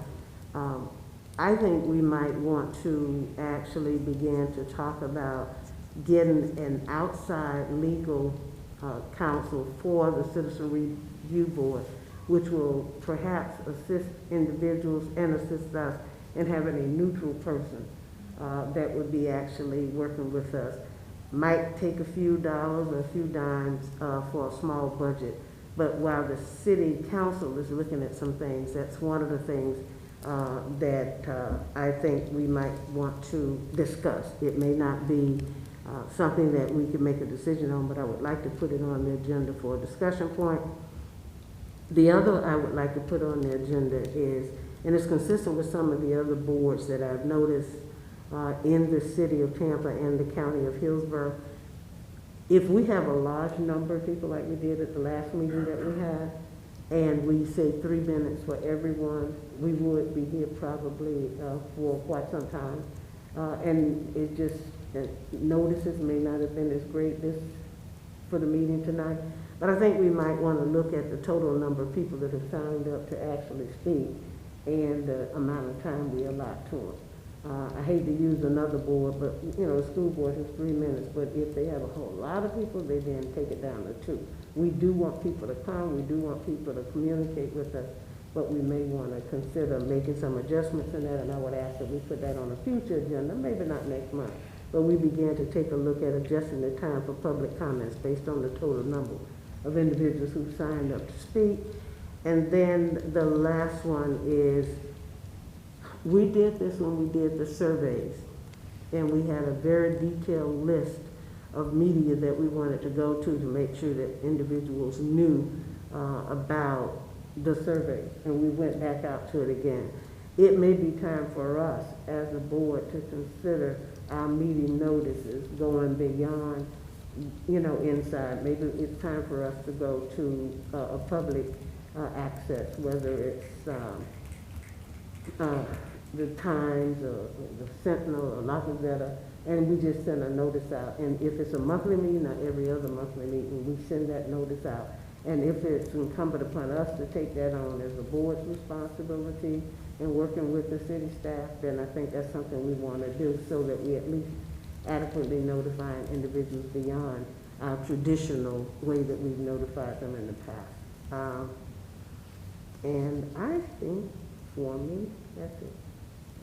N: I think we might want to actually begin to talk about getting an outside legal counsel for the Citizen Review Board, which will perhaps assist individuals and assist us in having a neutral person that would be actually working with us. Might take a few dollars or a few dimes for a small budget, but while the city council is looking at some things, that's one of the things that I think we might want to discuss. It may not be something that we can make a decision on, but I would like to put it on the agenda for a discussion point. The other I would like to put on the agenda is, and it's consistent with some of the other boards that I've noticed in the city of Tampa and the county of Hillsborough, if we have a large number of people like we did at the last meeting that we had, and we say 3 minutes for everyone, we would be here probably for quite some time. And it just, notices may not have been as great for the meeting tonight, but I think we might want to look at the total number of people that have signed up to actually speak and the amount of time we allot to them. I hate to use another board, but the school board is 3 minutes, but if they have a whole lot of people, they then take it down to 2. We do want people to come, we do want people to communicate with us, but we may want to consider making some adjustments in that, and I would ask that we put that on a future agenda, maybe not next month, but we began to take a look at adjusting the time for public comments based on the total number of individuals who signed up to speak. And then the last one is, we did this when we did the surveys, and we had a very detailed list of media that we wanted to go to make sure that individuals knew about the survey, and we went back out to it again. It may be time for us as a board to consider our meeting notices going beyond, inside. Maybe it's time for us to go to a public access, whether it's the Times or the Sentinel or La Gazette, and we just send a notice out. And if it's a monthly meeting or every other monthly meeting, we send that notice out. And if it's incumbent upon us to take that on as a board's responsibility and working with the city staff, then I think that's something we want to do so that we at least adequately notifying individuals beyond our traditional way that we've notified them in the past. And I think for me, that's it.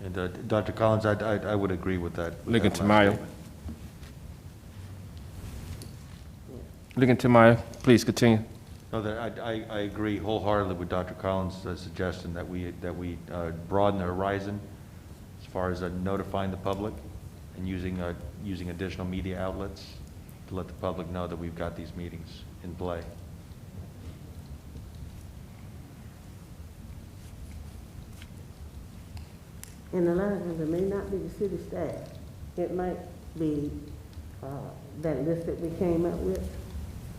D: And Dr. Collins, I would agree with that.
A: Lincoln Tamayo. Lincoln Tamayo, please continue.
D: No, that I agree wholeheartedly with Dr. Collins' suggestion that we broaden the horizon as far as notifying the public and using additional media outlets to let the public know that we've got these meetings in play.
N: And a lot of times it may not be the city staff. It might be that list that we came up with.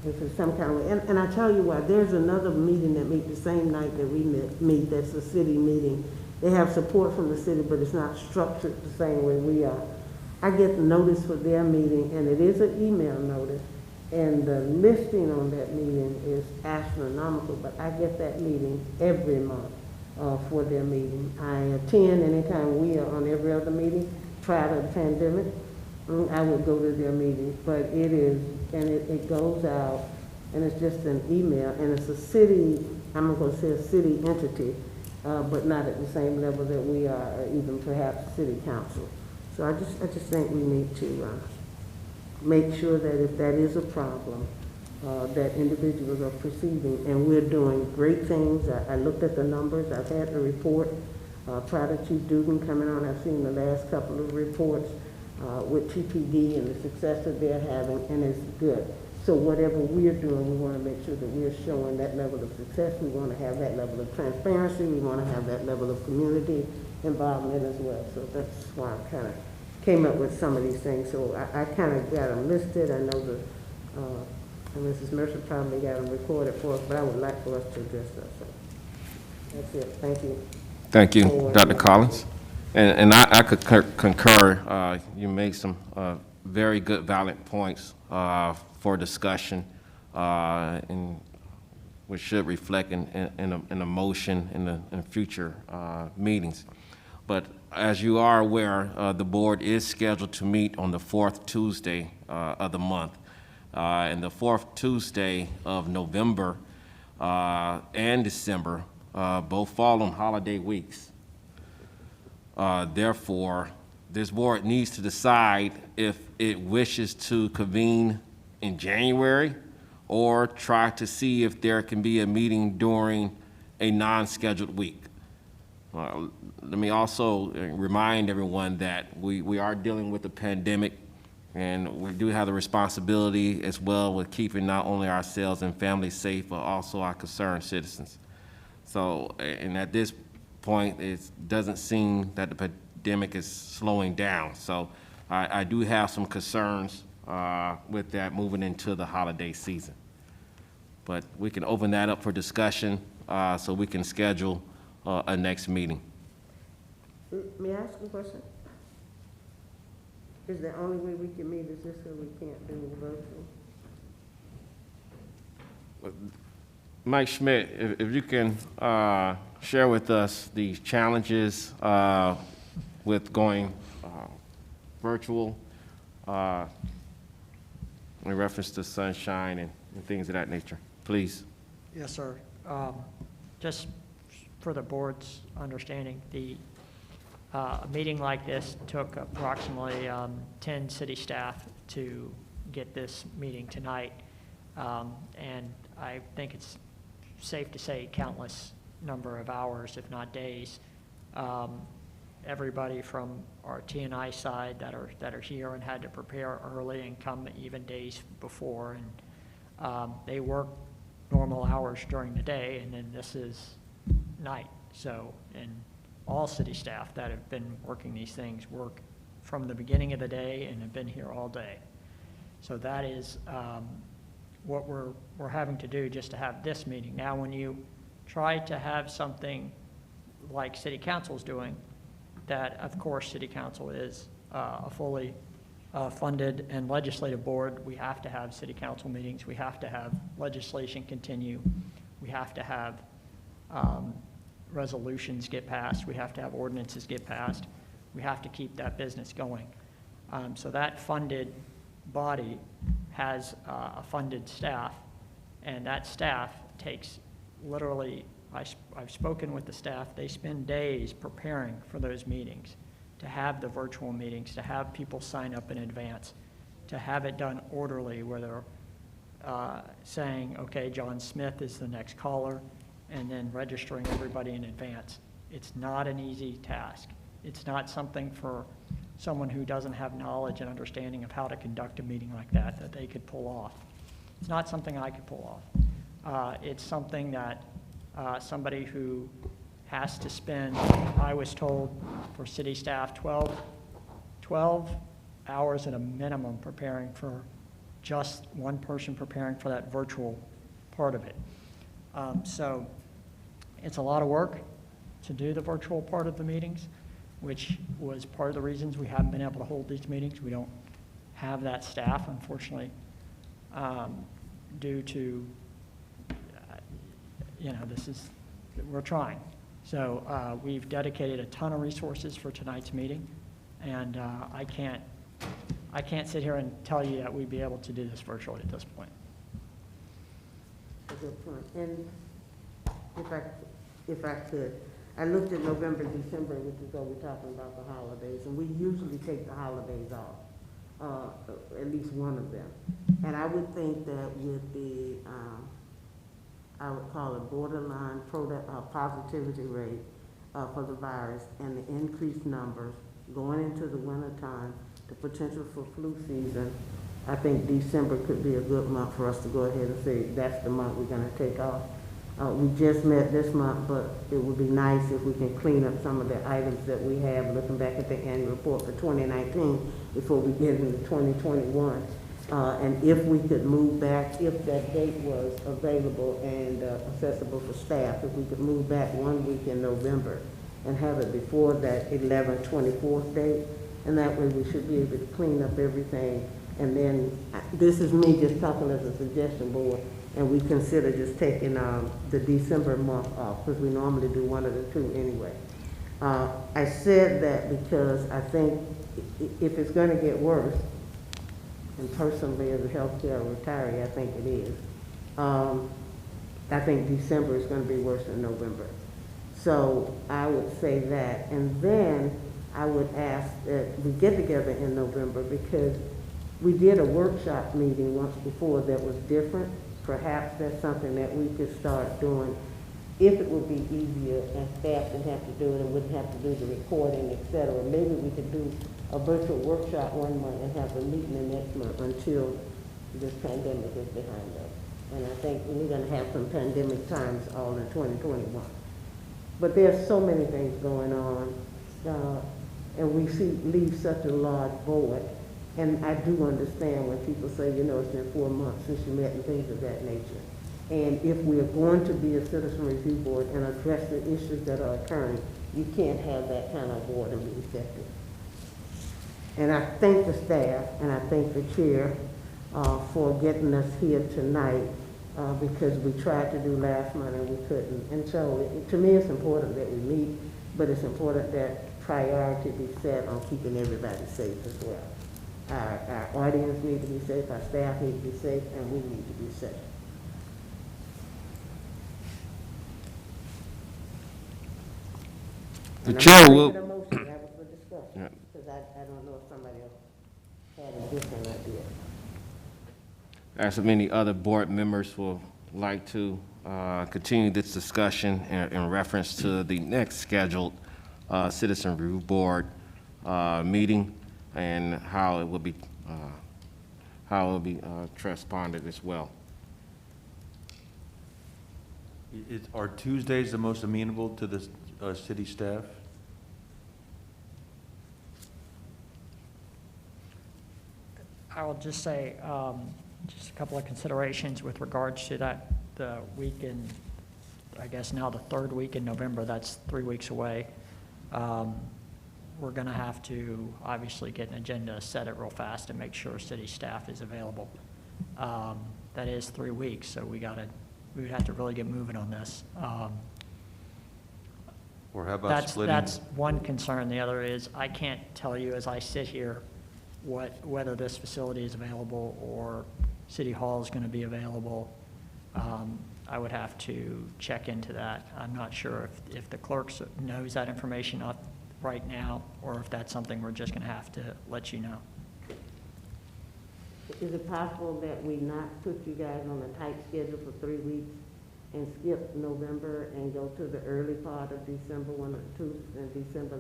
N: If it's some kind of way. And I tell you what, there's another meeting that meet the same night that we meet, that's a city meeting. They have support from the city, but it's not structured the same way we are. I get the notice for their meeting, and it is an email notice, and the listing on that meeting is astronomical, but I get that meeting every month for their meeting. I attend anytime we are on every other meeting. Prior to the pandemic, I would go to their meetings, but it is, and it goes out, and it's just an email, and it's a city, I'm not gonna say a city entity, but not at the same level that we are, or even perhaps city council. So I just think we need to make sure that if that is a problem, that individuals are perceiving, and we're doing great things. I looked at the numbers, I've had the report, prior to Chief Dugan coming on, I've seen the last couple of reports with TPD and the success that they're having, and it's good. So whatever we're doing, we want to make sure that we're showing that level of success. We want to have that level of transparency. We want to have that level of community involvement as well. So that's why I kind of came up with some of these things. So I kind of got them listed. I know that Mrs. Mercer probably got them recorded for us, but I would like for us to address that. So that's it. Thank you.
A: Thank you, Dr. Collins. And I could concur. You made some very good, valid points for discussion, and which should reflect in a motion in future meetings. But as you are aware, the board is scheduled to meet on the fourth Tuesday of the month. And the fourth Tuesday of November and December both fall on holiday weeks. Therefore, this board needs to decide if it wishes to convene in January or try to see if there can be a meeting during a non-scheduled week. Let me also remind everyone that we are dealing with the pandemic, and we do have the responsibility as well with keeping not only ourselves and families safe, but also our concerned citizens. So, and at this point, it doesn't seem that the pandemic is slowing down. So I do have some concerns with that moving into the holiday season. But we can open that up for discussion so we can schedule a next meeting.
N: May I ask a question? Is the only way we can meet is this, or we can't do virtual?
A: Mike Schmidt, if you can share with us the challenges with going virtual in reference to sunshine and things of that nature, please.
M: Yes, sir. Just for the board's understanding, the a meeting like this took approximately 10 city staff to get this meeting tonight. And I think it's safe to say countless number of hours, if not days. Everybody from our T&I side that are here and had to prepare early and come even days before. And they work normal hours during the day, and then this is night. So, and all city staff that have been working these things work from the beginning of the day and have been here all day. So that is what we're having to do just to have this meeting. Now, when you try to have something like City Council's doing, that of course City Council is a fully funded and legislative board, we have to have City Council meetings, we have to have legislation continue, we have to have resolutions get passed, we have to have ordinances get passed, we have to keep that business going. So that funded body has a funded staff, and that staff takes literally, I've spoken with the staff, they spend days preparing for those meetings, to have the virtual meetings, to have people sign up in advance, to have it done orderly where they're saying, okay, John Smith is the next caller, and then registering everybody in advance. It's not an easy task. It's not something for someone who doesn't have knowledge and understanding of how to conduct a meeting like that they could pull off. It's not something I could pull off. It's something that somebody who has to spend, I was told for city staff, 12 hours at a minimum preparing for just one person preparing for that virtual part of it. So it's a lot of work to do the virtual part of the meetings, which was part of the reasons we haven't been able to hold these meetings. We don't have that staff, unfortunately, due to, we're trying. So we've dedicated a ton of resources for tonight's meeting, and I can't sit here and tell you that we'd be able to do this virtually at this point.
N: A good point. And if I could, I looked at November, December, which is what we're talking about the holidays, and we usually take the holidays off, at least one of them. And I would think that with the, I would call it borderline positivity rate for the virus and the increased numbers going into the wintertime, the potential for flu season, I think December could be a good month for us to go ahead and say that's the month we're going to take off. We just met this month, but it would be nice if we can clean up some of the items that we have, looking back at the annual report for 2019 before we get into 2021. And if we could move back, if that date was available and accessible for staff, if we could move back 1 week in November and have it before that 11th, 24th date, and that way we should be able to clean up everything. And then, this is me just talking as a suggestion board, and we consider just taking the December month off, because we normally do one of the two anyway. I said that because I think if it's going to get worse, and personally as a healthcare retiree, I think it is, I think December is going to be worse than November. So I would say that, and then I would ask that we get together in November, because we did a workshop meeting once before that was different. Perhaps that's something that we could start doing if it would be easier and staff didn't have to do it and wouldn't have to do the recording, et cetera. Maybe we could do a virtual workshop one month and have a meeting the next month until this pandemic is behind us. And I think we're going to have some pandemic times all in 2021. But there's so many things going on, and we leave such a large void. And I do understand when people say, it's been 4 months since you met and things of that nature. And if we are going to be a citizen review board and address the issues that are occurring, you can't have that kind of board and be effective. And I thank the staff and I thank the chair for getting us here tonight because we tried to do last month and we couldn't. And so to me it's important that we meet, but it's important that priority be set on keeping everybody safe as well. Our audience need to be safe, our staff need to be safe, and we need to be safe.
A: The chair will.
N: Have a discussion, because I don't know if somebody else had a different idea.
A: As many other board members will like to continue this discussion in reference to the next scheduled Citizen Review Board meeting and how it will be transponded as well.
D: Are Tuesdays the most amenable to the city staff?
M: I will just say, just a couple of considerations with regards to that, the week in, I guess now the third week in November, that's 3 weeks away. We're gonna have to obviously get an agenda, set it real fast and make sure city staff is available. That is 3 weeks, so we would have to really get moving on this.
D: Or how about splitting?
M: That's one concern. The other is, I can't tell you as I sit here whether this facility is available or City Hall is gonna be available. I would have to check into that. I'm not sure if the clerk knows that information up right now, or if that's something we're just gonna have to let you know.
N: Is it possible that we not put you guys on a tight schedule for 3 weeks and skip November and go to the early part of December, 1 or 2 in December?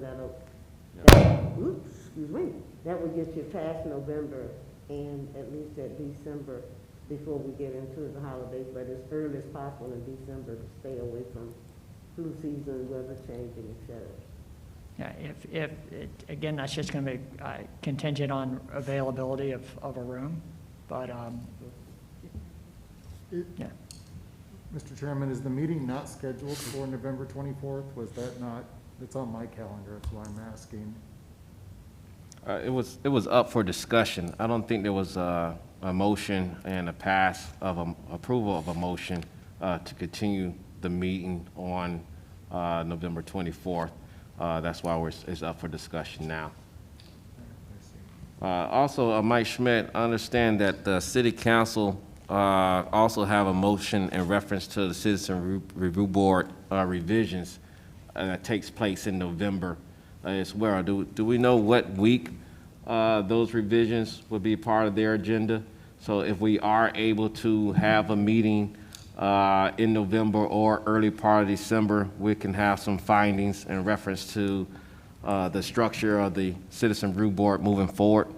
N: Excuse me, that would get you past November and at least at December before we get into the holidays, but as early as possible in December to stay away from flu season, weather changing, et cetera.
M: Yeah, again, that's just gonna be contingent on availability of a room, but, yeah.
P: Mr. Chairman, is the meeting not scheduled for November 24th? Was that not, it's on my calendar, that's why I'm asking.
A: It was up for discussion. I don't think there was a motion and a pass of approval of a motion to continue the meeting on November 24th. That's why it's up for discussion now. Also, Mike Schmidt, I understand that the City Council also have a motion in reference to the Citizen Review Board revisions that takes place in November as well. Do we know what week those revisions will be part of their agenda? So if we are able to have a meeting in November or early part of December, we can have some findings in reference to the structure of the Citizen Review Board moving forward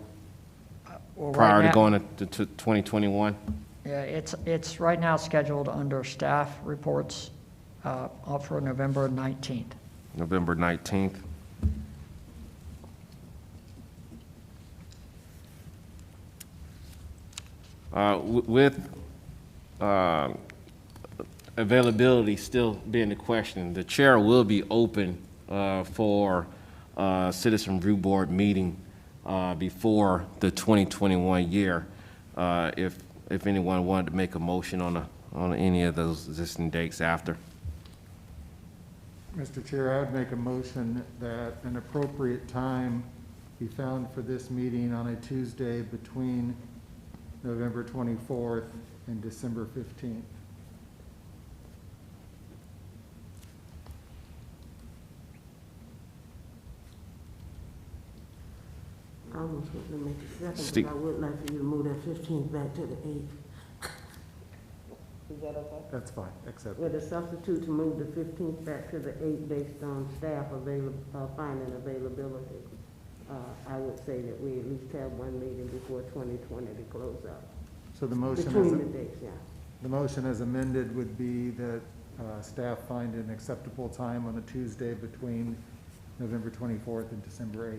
A: prior to going to 2021?
M: Yeah, it's right now scheduled under staff reports up for November 19th.
A: November 19th. With availability still being the question, the chair will be open for Citizen Review Board meeting before the 2021 year. If anyone wanted to make a motion on any of those existing dates after.
P: Mr. Chair, I would make a motion that an appropriate time be found for this meeting on a Tuesday between November 24th and December 15th.
N: I almost want to make a second,
A: Steve.
N: but I would like for you to move that 15th back to the 8th. Is that okay?
P: That's fine, accept.
N: With a substitute to move the 15th back to the 8th based on staff finding availability. I would say that we at least have one meeting before 2020 to close out.
P: So the motion
N: Between the dates, yeah.
P: The motion as amended would be that staff find an acceptable time on a Tuesday between November 24th and December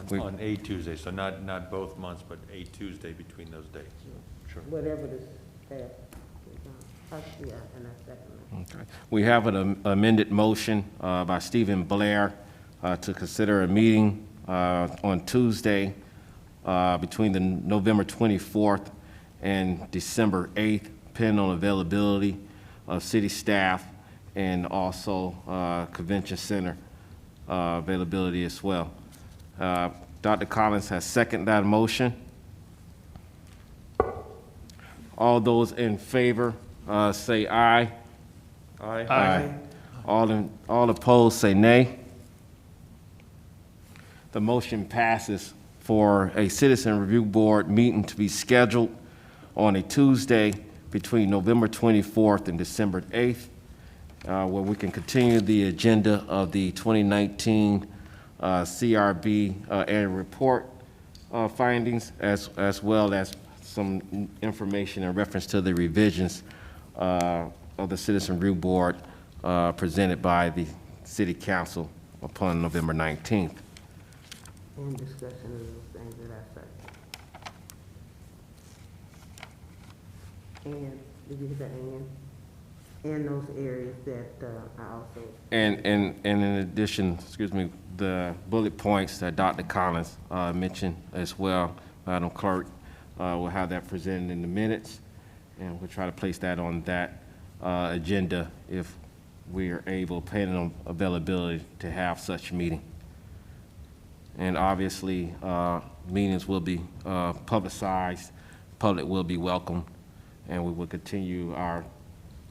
P: 8th.
D: On a Tuesday, so not both months, but a Tuesday between those dates. Sure.
N: Whatever the staff is on. Yeah, and I second that.
A: Okay. We have an amended motion by Stephen Blair to consider a meeting on Tuesday between the November 24th and December 8th, depending on availability of city staff and also convention center availability as well. Dr. Collins has seconded that motion. All those in favor say aye.
D: Aye.
A: Aye. All opposed say nay. the motion passes for a Citizen Review Board meeting to be scheduled on a Tuesday between November 24th and December 8th, where we can continue the agenda of the 2019 CRB annual report findings, as well as some information in reference to the revisions of the Citizen Review Board presented by the City Council upon November 19th.
N: And discussion of those things that I said. And, did you hear that, Ann? And those areas that I also.
A: And in addition, excuse me, the bullet points that Dr. Collins mentioned as well, Madam Clerk, we'll have that presented in the minutes, and we'll try to place that on that agenda if we are able, depending on availability, to have such meeting. And obviously, meetings will be publicized, public will be welcome, and we will continue our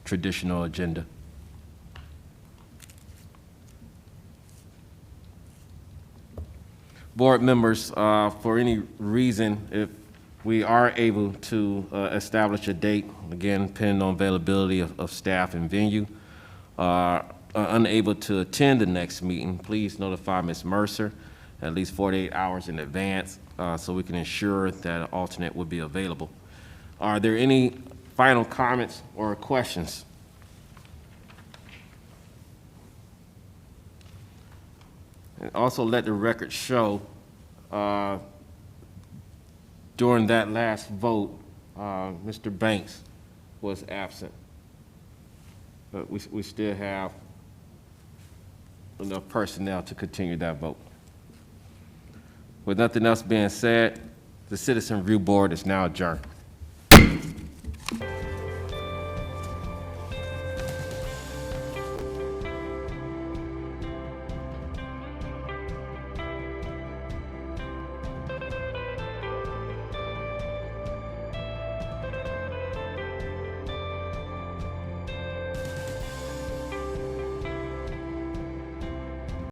A: traditional agenda. Board members, for any reason, if we are able to establish a date, again, depending on availability of staff and venue, unable to attend the next meeting, please notify Ms. Mercer at least 48 hours in advance so we can ensure that an alternate will be available. Are there any final comments or questions? And also let the record show during that last vote, Mr. Banks was absent. But we still have enough personnel to continue that vote. With nothing else being said, the Citizen Review Board is now adjourned.